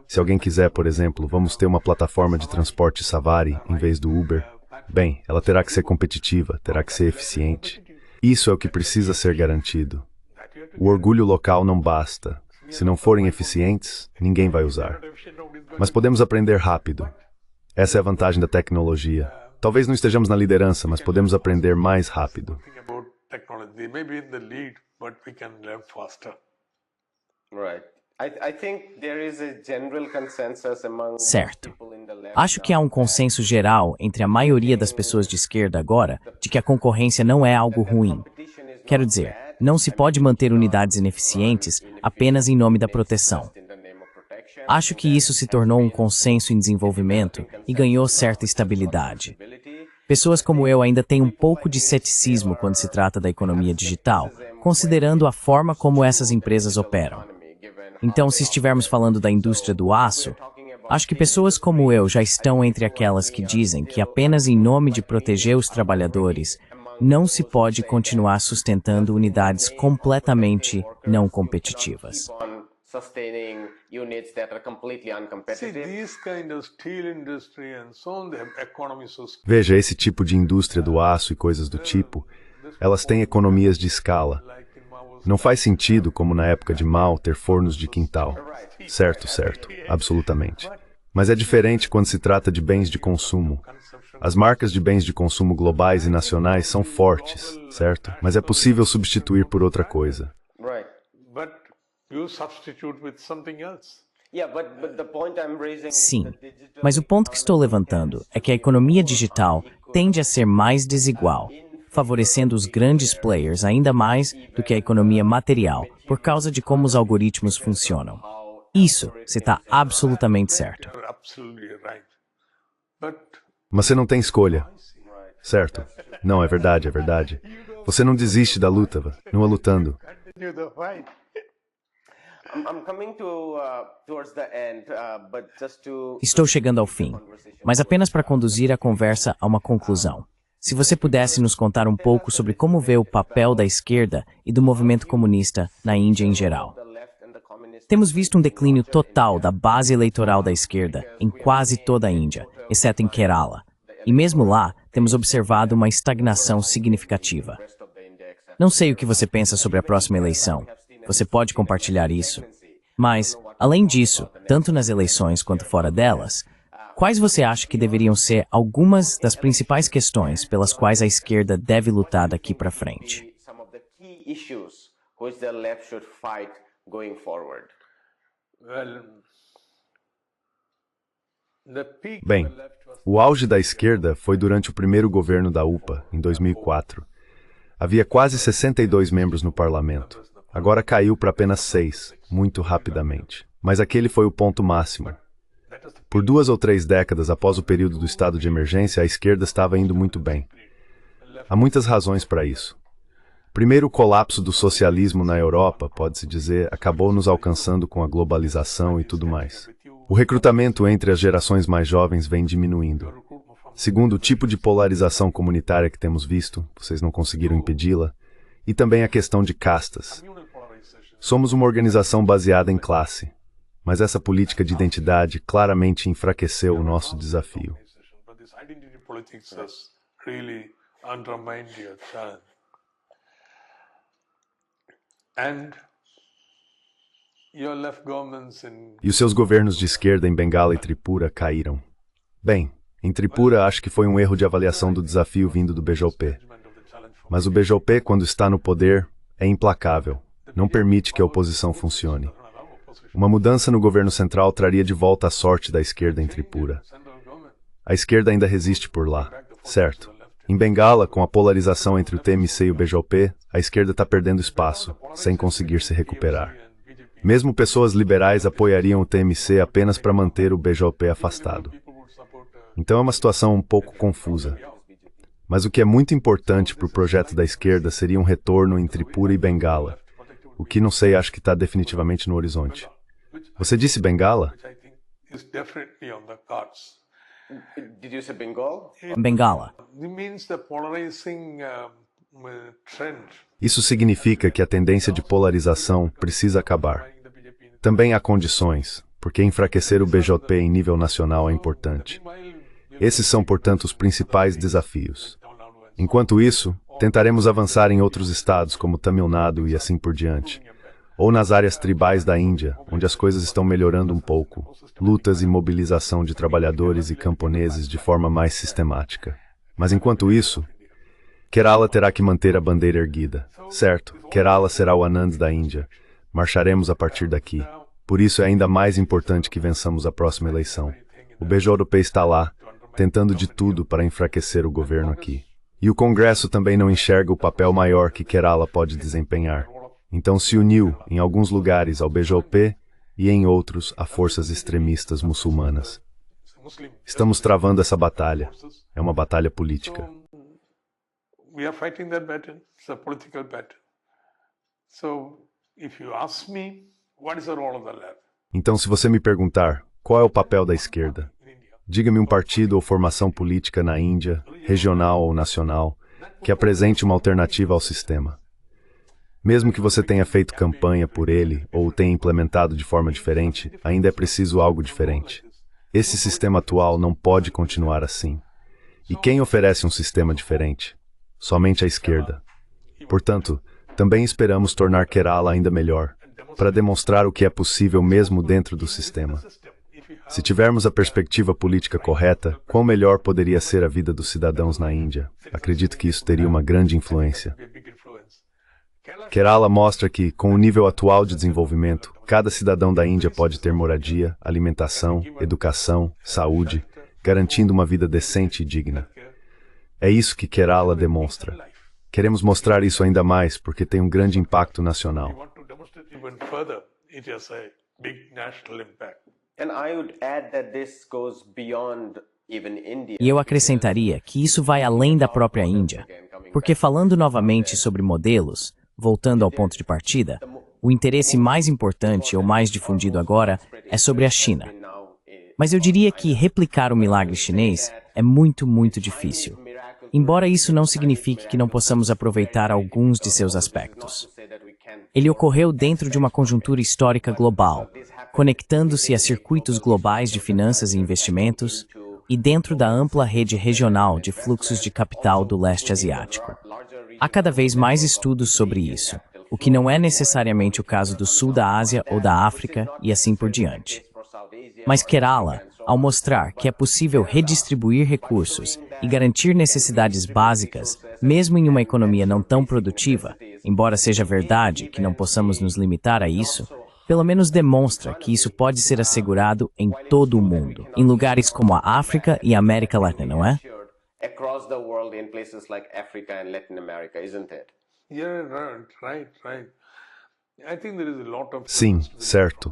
Se alguém quiser, por exemplo, vamos ter uma plataforma de transporte Savari em vez do Uber. Bem, ela terá que ser competitiva, terá que ser eficiente. Isso é o que precisa ser garantido. O orgulho local não basta. Se não forem eficientes, ninguém vai usar. Mas podemos aprender rápido. Essa é a vantagem da tecnologia. Talvez não estejamos na liderança, mas podemos aprender mais rápido. Certo. Acho que há um consenso geral entre a maioria das pessoas de esquerda agora de que a concorrência não é algo ruim. Quero dizer, não se pode manter unidades ineficientes apenas em nome da proteção. Acho que isso se tornou um consenso em desenvolvimento e ganhou certa estabilidade. Pessoas como eu ainda têm um pouco de ceticismo quando se trata da economia digital, considerando a forma como essas empresas operam. Então, se estivermos falando da indústria do aço, acho que pessoas como eu já estão entre aquelas que dizem que apenas em nome de proteger os trabalhadores, não se pode continuar sustentando unidades completamente não competitivas. Veja, esse tipo de indústria do aço e coisas do tipo, elas têm economias de escala. Não faz sentido, como na época de Mao, ter fornos de quintal. Certo, absolutamente. Mas é diferente quando se trata de bens de consumo. As marcas de bens de consumo globais e nacionais são fortes, certo? Mas é possível substituir por outra coisa. Sim, mas o ponto que estou levantando é que a economia digital tende a ser mais desigual, favorecendo os grandes players ainda mais do que a economia material, por causa de como os algoritmos funcionam. Isso, você está absolutamente certo. Mas você não tem escolha, certo? Não, é verdade. Você não desiste da luta, não é lutando. Estou chegando ao fim, mas apenas para conduzir a conversa a uma conclusão. Se você pudesse nos contar um pouco sobre como vê o papel da esquerda e do movimento comunista na Índia em geral. Temos visto um declínio total da base eleitoral da esquerda em quase toda a Índia, exceto em Kerala. E mesmo lá, temos observado uma estagnação significativa. Não sei o que você pensa sobre a próxima eleição. Você pode compartilhar isso. Mas, além disso, tanto nas eleições quanto fora delas, quais você acha que deveriam ser algumas das principais questões pelas quais a esquerda deve lutar daqui para frente? Bem, o auge da esquerda foi durante o primeiro governo da UPA, em 2004. Havia quase 62 membros no parlamento. Agora caiu para apenas 6, muito rapidamente. Mas aquele foi o ponto máximo. Por 2 ou 3 décadas após o período do estado de emergência, a esquerda estava indo muito bem. Há muitas razões para isso. Primeiro, o colapso do socialismo na Europa, pode-se dizer, acabou nos alcançando com a globalização e tudo mais. O recrutamento entre as gerações mais jovens vem diminuindo. Segundo, o tipo de polarização comunitária que temos visto, vocês não conseguiram impedi-la, e também a questão de castas. Somos uma organização baseada em classe, mas essa política de identidade claramente enfraqueceu o nosso desafio. E os seus governos de esquerda em Bengala e Tripura caíram. Bem, em Tripura acho que foi um erro de avaliação do desafio vindo do BJP. Mas o BJP, quando está no poder, é implacável. Não permite que a oposição funcione. Uma mudança no governo central traria de volta a sorte da esquerda em Tripura. A esquerda ainda resiste por lá, certo? Em Bengala, com a polarização entre o TMC e o BJP, a esquerda está perdendo espaço, sem conseguir se recuperar. Mesmo pessoas liberais apoiariam o TMC apenas para manter o BJP afastado. Então é uma situação um pouco confusa. Mas o que é muito importante para o projeto da esquerda seria um retorno em Tripura e Bengala. O que não sei, acho que está definitivamente no horizonte. Você disse Bengala? Did you say Bengal? Bengala. Isso significa que a tendência de polarização precisa acabar. Também há condições, porque enfraquecer o BJP em nível nacional é importante. Esses são, portanto, os principais desafios. Enquanto isso, tentaremos avançar em outros estados, como Tamil Nadu e assim por diante. Ou nas áreas tribais da Índia, onde as coisas estão melhorando um pouco. Lutas e mobilização de trabalhadores e camponeses de forma mais sistemática. Mas enquanto isso, Kerala terá que manter a bandeira erguida. Certo, Kerala será o Anand da Índia. Marcharemos a partir daqui. Por isso é ainda mais importante que vençamos a próxima eleição. O BJP está lá, tentando de tudo para enfraquecer o governo aqui. E o Congresso também não enxerga o papel maior que Kerala pode desempenhar. Então se uniu, em alguns lugares, ao BJP e em outros a forças extremistas muçulmanas. Estamos travando essa batalha. É uma batalha política. We are fighting that battle. It's a political battle. So, if you ask me, what is the role of the left? Então, se você me perguntar, qual é o papel da esquerda? Diga-me um partido ou formação política na Índia, regional ou nacional, que apresente uma alternativa ao sistema. Mesmo que você tenha feito campanha por ele ou o tenha implementado de forma diferente, ainda é preciso algo diferente. Esse sistema atual não pode continuar assim. E quem oferece um sistema diferente? Somente a esquerda. Portanto, também esperamos tornar Kerala ainda melhor, para demonstrar o que é possível mesmo dentro do sistema. Se tivermos a perspectiva política correta, quão melhor poderia ser a vida dos cidadãos na Índia? Acredito que isso teria uma grande influência. Kerala mostra que, com o nível atual de desenvolvimento, cada cidadão da Índia pode ter moradia, alimentação, educação, saúde, garantindo uma vida decente e digna. É isso que Kerala demonstra. Queremos mostrar isso ainda mais porque tem um grande impacto nacional. E eu acrescentaria que isso vai além da própria Índia, porque falando novamente sobre modelos, voltando ao ponto de partida, o interesse mais importante ou mais difundido agora é sobre a China. Mas eu diria que replicar o milagre chinês é muito, muito difícil. Embora isso não signifique que não possamos aproveitar alguns de seus aspectos. Ele ocorreu dentro de uma conjuntura histórica global, conectando-se a circuitos globais de finanças e investimentos, e dentro da ampla rede regional de fluxos de capital do leste asiático. Há cada vez mais estudos sobre isso, o que não é necessariamente o caso do sul da Ásia ou da África e assim por diante. Mas Kerala, ao mostrar que é possível redistribuir recursos e garantir necessidades básicas, mesmo em uma economia não tão produtiva, embora seja verdade que não possamos nos limitar a isso, pelo menos demonstra que isso pode ser assegurado em todo o mundo, em lugares como a África e a América Latina, não é? Sim, certo.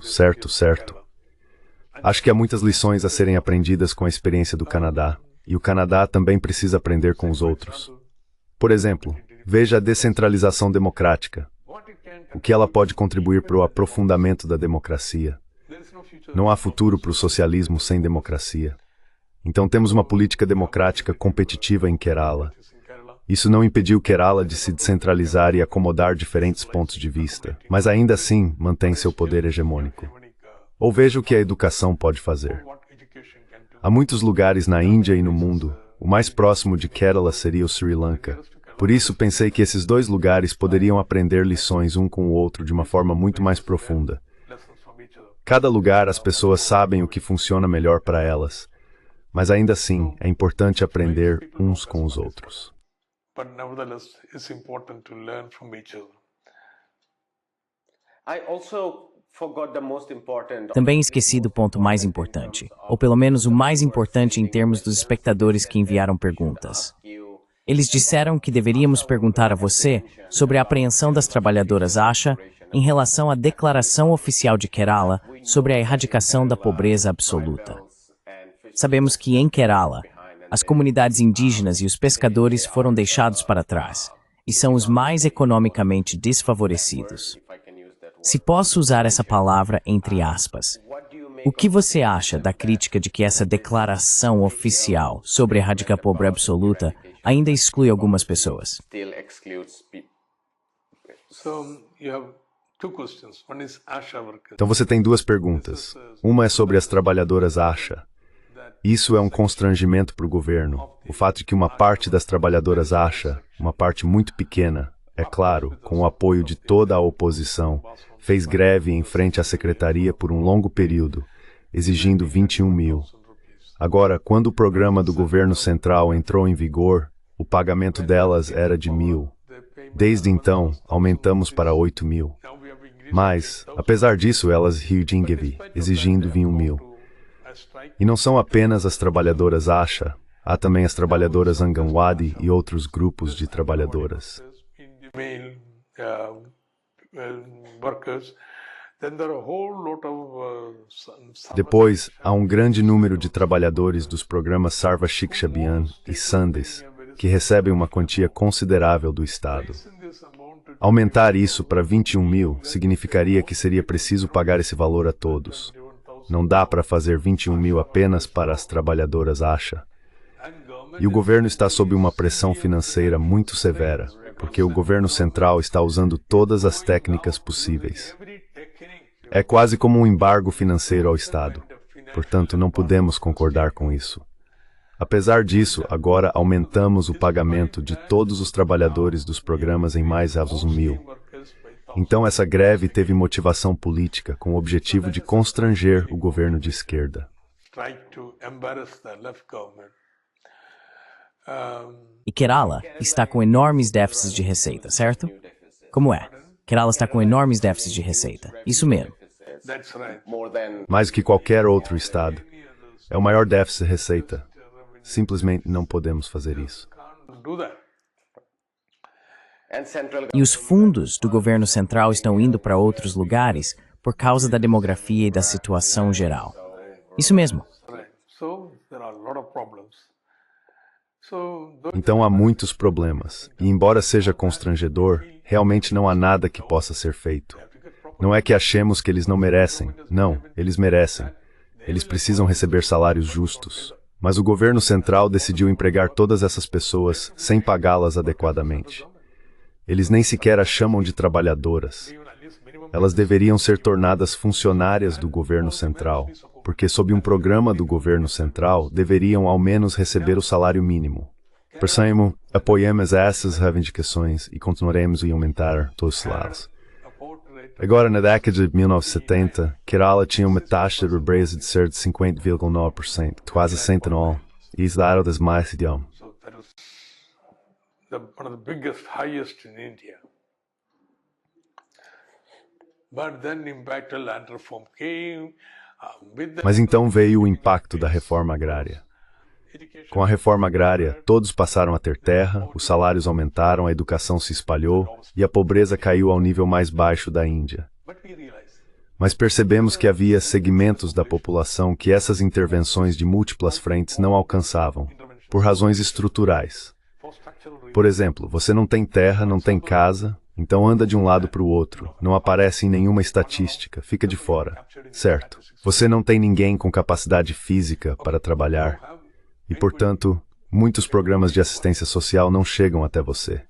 Acho que há muitas lições a serem aprendidas com a experiência do Canadá, e o Canadá também precisa aprender com os outros. Por exemplo, veja a descentralização democrática. O que ela pode contribuir para o aprofundamento da democracia. Não há futuro para o socialismo sem democracia. Então temos uma política democrática competitiva em Kerala. Isso não impediu Kerala de se descentralizar e acomodar diferentes pontos de vista, mas ainda assim mantém seu poder hegemônico. Ou veja o que a educação pode fazer. Há muitos lugares na Índia e no mundo. O mais próximo de Kerala seria o Sri Lanka. Por isso pensei que esses dois lugares poderiam aprender lições um com o outro de uma forma muito mais profunda. Cada lugar as pessoas sabem o que funciona melhor para elas, mas ainda assim é importante aprender uns com os outros. forgot the most important. Também esqueci do ponto mais importante, ou pelo menos o mais importante em termos dos espectadores que enviaram perguntas. Eles disseram que deveríamos perguntar a você sobre a apreensão das trabalhadoras ASHA em relação à declaração oficial de Kerala sobre a erradicação da pobreza absoluta. Sabemos que em Kerala, as comunidades indígenas e os pescadores foram deixados para trás e são os mais economicamente desfavorecidos. Se posso usar essa palavra entre aspas, o que você acha da crítica de que essa declaração oficial sobre a erradicação da pobreza absoluta ainda exclui algumas pessoas? Still excludes people. So you have two questions. One is ASHA workers. Então você tem duas perguntas. Uma é sobre as trabalhadoras ASHA. Isso é um constrangimento para o governo. O fato de que uma parte das trabalhadoras ASHA, uma parte muito pequena, é claro, com o apoio de toda a oposição, fez greve em frente à secretaria por um longo período, exigindo 21 mil. Agora, quando o programa do governo central entrou em vigor, o pagamento delas era de 1.000. Desde então, aumentamos para 8 mil. Mas, apesar disso, elas Hyudingevi, exigindo 21 mil. E não são apenas as trabalhadoras ASHA, há também as trabalhadoras Anganwadi e outros grupos de trabalhadoras. Male workers. Then there are a whole lot of Depois, há um grande número de trabalhadores dos programas Sarva Shiksha Abhiyan e Sandes, que recebem uma quantia considerável do Estado. Aumentar isso para 21 mil significaria que seria preciso pagar esse valor a todos. Não dá para fazer 21 mil apenas para as trabalhadoras ASHA. E o governo está sob uma pressão financeira muito severa, porque o governo central está usando todas as técnicas possíveis. É quase como um embargo financeiro ao Estado. Portanto, não podemos concordar com isso. Apesar disso, agora aumentamos o pagamento de todos os trabalhadores dos programas em mais de 1.000. Então, essa greve teve motivação política, com o objetivo de constranger o governo de esquerda. E Kerala está com enormes déficits de receita, certo? Como é? Kerala está com enormes déficits de receita. Isso mesmo. Mais que qualquer outro estado. É o maior déficit de receita. Simplesmente não podemos fazer isso. E os fundos do governo central estão indo para outros lugares por causa da demografia e da situação geral. Isso mesmo. Então há muitos problemas. E embora seja constrangedor, realmente não há nada que possa ser feito. Não é que achemos que eles não merecem. Não, eles merecem. Eles precisam receber salários justos. Mas o governo central decidiu empregar todas essas pessoas sem pagá-las adequadamente. Eles nem sequer as chamam de trabalhadoras. Elas deveriam ser tornadas funcionárias do governo central, porque sob um programa do governo central, deveriam ao menos receber o salário mínimo. Percebemos, apoiamos essas reivindicações e continuaremos a aumentar todos os lados. Agora, na década de 1970, Kerala tinha uma taxa de pobreza de cerca de 50,9%, quase 109%, e isso era das mais de One of the biggest, highest in India. But then impact of land reform came with the... Mas então veio o impacto da reforma agrária. Com a reforma agrária, todos passaram a ter terra, os salários aumentaram, a educação se espalhou e a pobreza caiu ao nível mais baixo da Índia. Mas percebemos que havia segmentos da população que essas intervenções de múltiplas frentes não alcançavam, por razões estruturais. Por exemplo, você não tem terra, não tem casa, então anda de um lado para o outro, não aparece em nenhuma estatística, fica de fora, certo? Você não tem ninguém com capacidade física para trabalhar e, portanto, muitos programas de assistência social não chegam até você.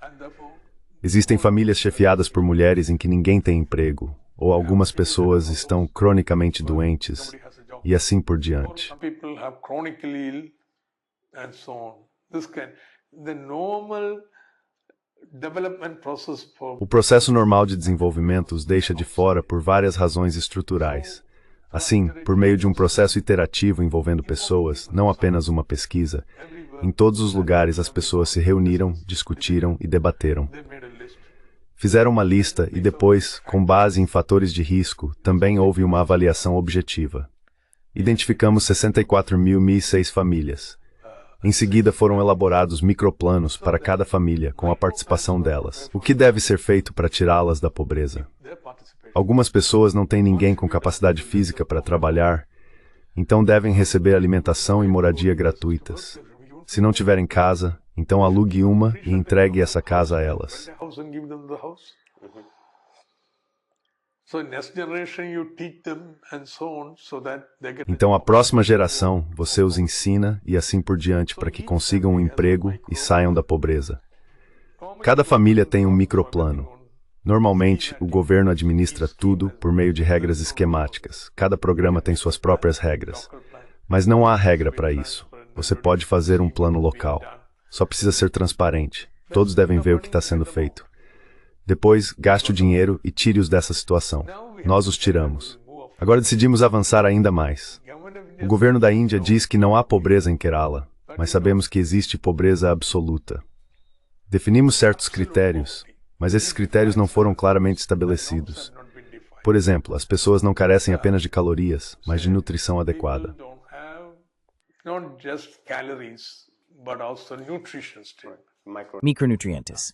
Existem famílias chefiadas por mulheres em que ninguém tem emprego, ou algumas pessoas estão cronicamente doentes, e assim por diante. O processo normal de desenvolvimento os deixa de fora por várias razões estruturais. Assim, por meio de um processo iterativo envolvendo pessoas, não apenas uma pesquisa, em todos os lugares as pessoas se reuniram, discutiram e debateram. Fizeram uma lista e depois, com base em fatores de risco, também houve uma avaliação objetiva. Identificamos 64.006 famílias. Em seguida foram elaborados microplanos para cada família, com a participação delas. O que deve ser feito para tirá-las da pobreza? Algumas pessoas não têm ninguém com capacidade física para trabalhar, então devem receber alimentação e moradia gratuitas. Se não tiverem casa, então alugue uma e entregue essa casa a elas. Então a próxima geração, você os ensina e assim por diante para que consigam um emprego e saiam da pobreza. Cada família tem um microplano. Normalmente, o governo administra tudo por meio de regras esquemáticas. Cada programa tem suas próprias regras. Mas não há regra para isso. Você pode fazer um plano local. Só precisa ser transparente. Todos devem ver o que está sendo feito. Depois, gaste o dinheiro e tire-os dessa situação. Nós os tiramos. Agora decidimos avançar ainda mais. O governo da Índia diz que não há pobreza em Kerala, mas sabemos que existe pobreza absoluta. Definimos certos critérios, mas esses critérios não foram claramente estabelecidos. Por exemplo, as pessoas não carecem apenas de calorias, mas de nutrição adequada. Micronutrientes.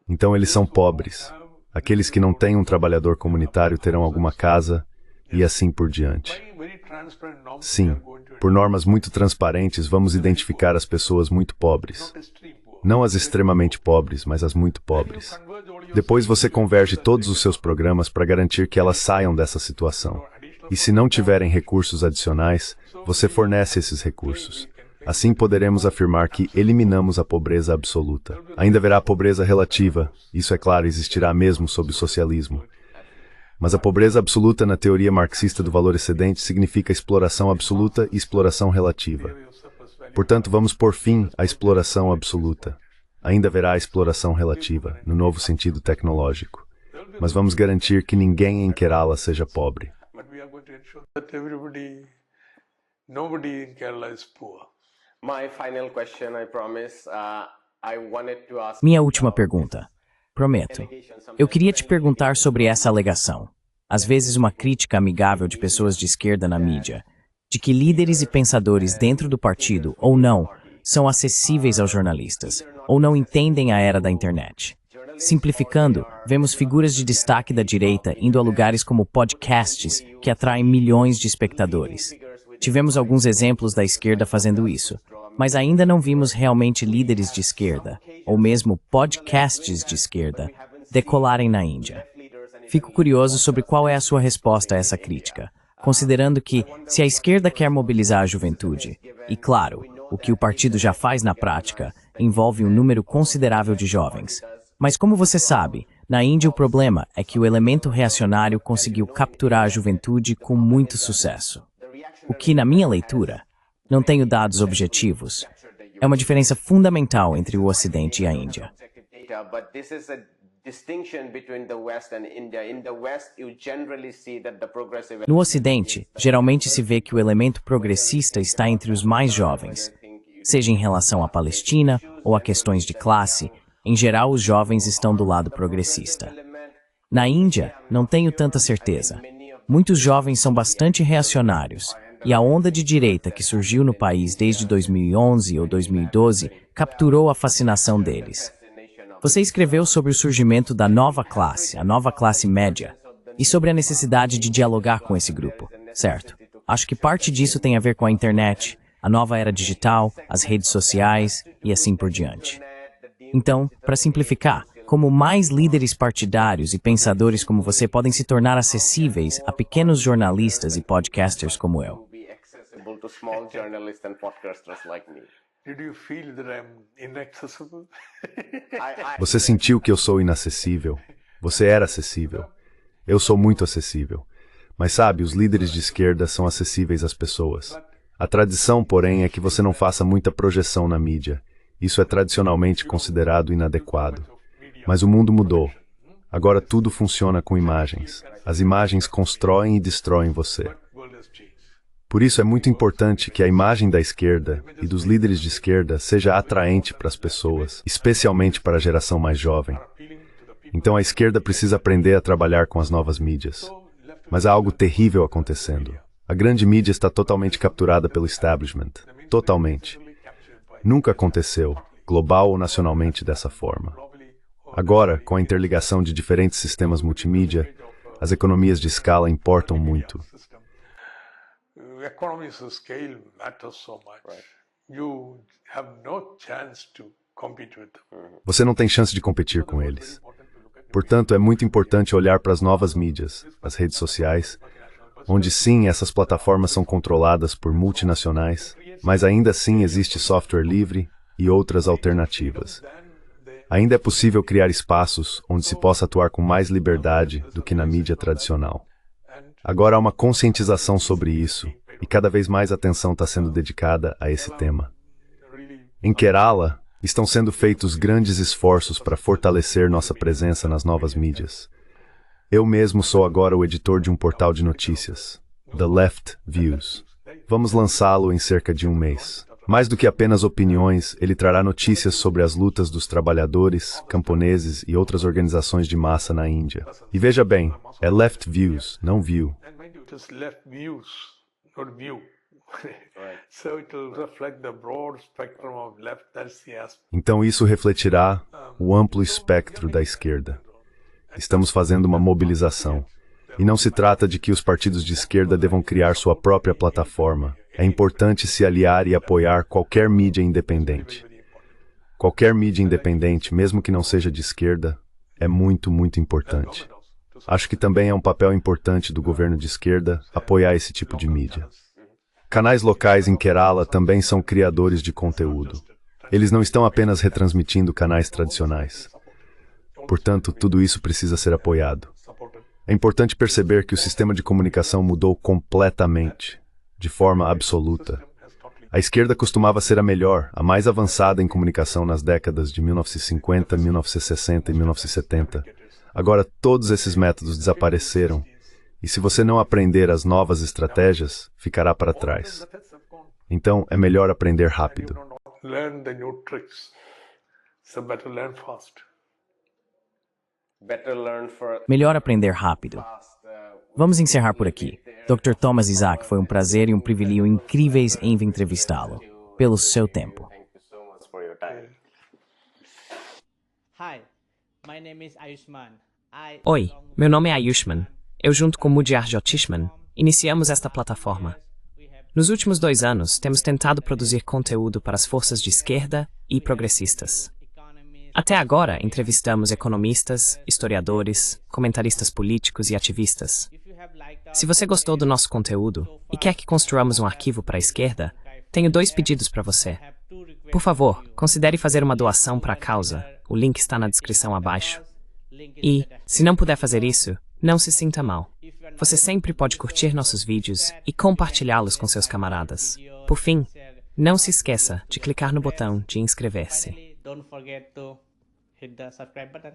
Então eles são pobres. Aqueles que não têm um trabalhador comunitário terão alguma casa e assim por diante. Sim, por normas muito transparentes, vamos identificar as pessoas muito pobres. Não as extremamente pobres, mas as muito pobres. Depois você converge todos os seus programas para garantir que elas saiam dessa situação. E se não tiverem recursos adicionais, você fornece esses recursos. Assim poderemos afirmar que eliminamos a pobreza absoluta. Ainda haverá pobreza relativa, isso é claro, existirá mesmo sob o socialismo. Mas a pobreza absoluta na teoria marxista do valor excedente significa exploração absoluta e exploração relativa. Portanto, vamos pôr fim à exploração absoluta. Ainda haverá exploração relativa, no novo sentido tecnológico. Mas vamos garantir que ninguém em Kerala seja pobre. Minha última pergunta. Prometo. Eu queria te perguntar sobre essa alegação. Às vezes uma crítica amigável de pessoas de esquerda na mídia, de que líderes e pensadores dentro do partido, ou não, são acessíveis aos jornalistas, ou não entendem a era da internet. Simplificando, vemos figuras de destaque da direita indo a lugares como podcasts, que atraem milhões de espectadores. Tivemos alguns exemplos da esquerda fazendo isso, mas ainda não vimos realmente líderes de esquerda, ou mesmo podcasts de esquerda, decolarem na Índia. Fico curioso sobre qual é a sua resposta a essa crítica, considerando que, se a esquerda quer mobilizar a juventude, e claro, o que o partido já faz na prática, envolve um número considerável de jovens. Mas como você sabe, na Índia o problema é que o elemento reacionário conseguiu capturar a juventude com muito sucesso. O que, na minha leitura, não tenho dados objetivos, é uma diferença fundamental entre o Ocidente e a Índia. No Ocidente, geralmente se vê que o elemento progressista está entre os mais jovens, seja em relação à Palestina ou a questões de classe. Em geral, os jovens estão do lado progressista. Na Índia, não tenho tanta certeza. Muitos jovens são bastante reacionários, e a onda de direita que surgiu no país desde 2011 ou 2012 capturou a fascinação deles. Você escreveu sobre o surgimento da nova classe, a nova classe média, e sobre a necessidade de dialogar com esse grupo, certo? Acho que parte disso tem a ver com a internet, a nova era digital, as redes sociais e assim por diante. Então, para simplificar, como mais líderes partidários e pensadores como você podem se tornar acessíveis a pequenos jornalistas e podcasters como eu? Você sentiu que eu sou inacessível? Você era acessível. Eu sou muito acessível. Mas sabe, os líderes de esquerda são acessíveis às pessoas. A tradição, porém, é que você não faça muita projeção na mídia. Isso é tradicionalmente considerado inadequado. Mas o mundo mudou. Agora tudo funciona com imagens. As imagens constroem e destroem você. Por isso é muito importante que a imagem da esquerda e dos líderes de esquerda seja atraente para as pessoas, especialmente para a geração mais jovem. Então a esquerda precisa aprender a trabalhar com as novas mídias. Mas há algo terrível acontecendo. A grande mídia está totalmente capturada pelo establishment. Totalmente. Nunca aconteceu, global ou nacionalmente, dessa forma. Agora, com a interligação de diferentes sistemas multimídia, as economias de escala importam muito. Economies of scale matter so much. You have no chance to compete with them. Você não tem chance de competir com eles. Portanto, é muito importante olhar para as novas mídias, as redes sociais, onde sim, essas plataformas são controladas por multinacionais, mas ainda assim existe software livre e outras alternativas. Ainda é possível criar espaços onde se possa atuar com mais liberdade do que na mídia tradicional. Agora há uma conscientização sobre isso, e cada vez mais atenção está sendo dedicada a esse tema. Em Kerala, estão sendo feitos grandes esforços para fortalecer nossa presença nas novas mídias. Eu mesmo sou agora o editor de um portal de notícias, The Left Views. Vamos lançá-lo em cerca de um mês. Mais do que apenas opiniões, ele trará notícias sobre as lutas dos trabalhadores, camponeses e outras organizações de massa na Índia. E veja bem, é Left Views, não View. Just left views, not view. So it will reflect the broad spectrum of left. That's the aspect. Então isso refletirá o amplo espectro da esquerda. Estamos fazendo uma mobilização. E não se trata de que os partidos de esquerda devam criar sua própria plataforma. É importante se aliar e apoiar qualquer mídia independente. Qualquer mídia independente, mesmo que não seja de esquerda, é muito, muito importante. Acho que também é um papel importante do governo de esquerda apoiar esse tipo de mídia. Canais locais em Kerala também são criadores de conteúdo. Eles não estão apenas retransmitindo canais tradicionais. Portanto, tudo isso precisa ser apoiado. É importante perceber que o sistema de comunicação mudou completamente, de forma absoluta. A esquerda costumava ser a melhor, a mais avançada em comunicação nas décadas de 1950, 1960 e 1970. Agora todos esses métodos desapareceram, e se você não aprender as novas estratégias, ficará para trás. Então, é melhor aprender rápido. Learn the new tricks. So better learn fast. Melhor aprender rápido. Vamos encerrar por aqui. Dr. Thomas Isaac, foi um prazer e um privilégio incríveis em entrevistá-lo. Pelo seu tempo. Oi, meu nome é Ayushman. Eu, junto com Mudyar Jyotishman, iniciamos esta plataforma. Nos últimos 2 anos, temos tentado produzir conteúdo para as forças de esquerda e progressistas. Até agora, entrevistamos economistas, historiadores, comentaristas políticos e ativistas. Se você gostou do nosso conteúdo e quer que construamos um arquivo para a esquerda, tenho 2 pedidos para você. Por favor, considere fazer uma doação para a causa. O link está na descrição abaixo. E, se não puder fazer isso, não se sinta mal. Você sempre pode curtir nossos vídeos e compartilhá-los com seus camaradas. Por fim, não se esqueça de clicar no botão de inscrever-se. Don't forget to hit the subscribe button.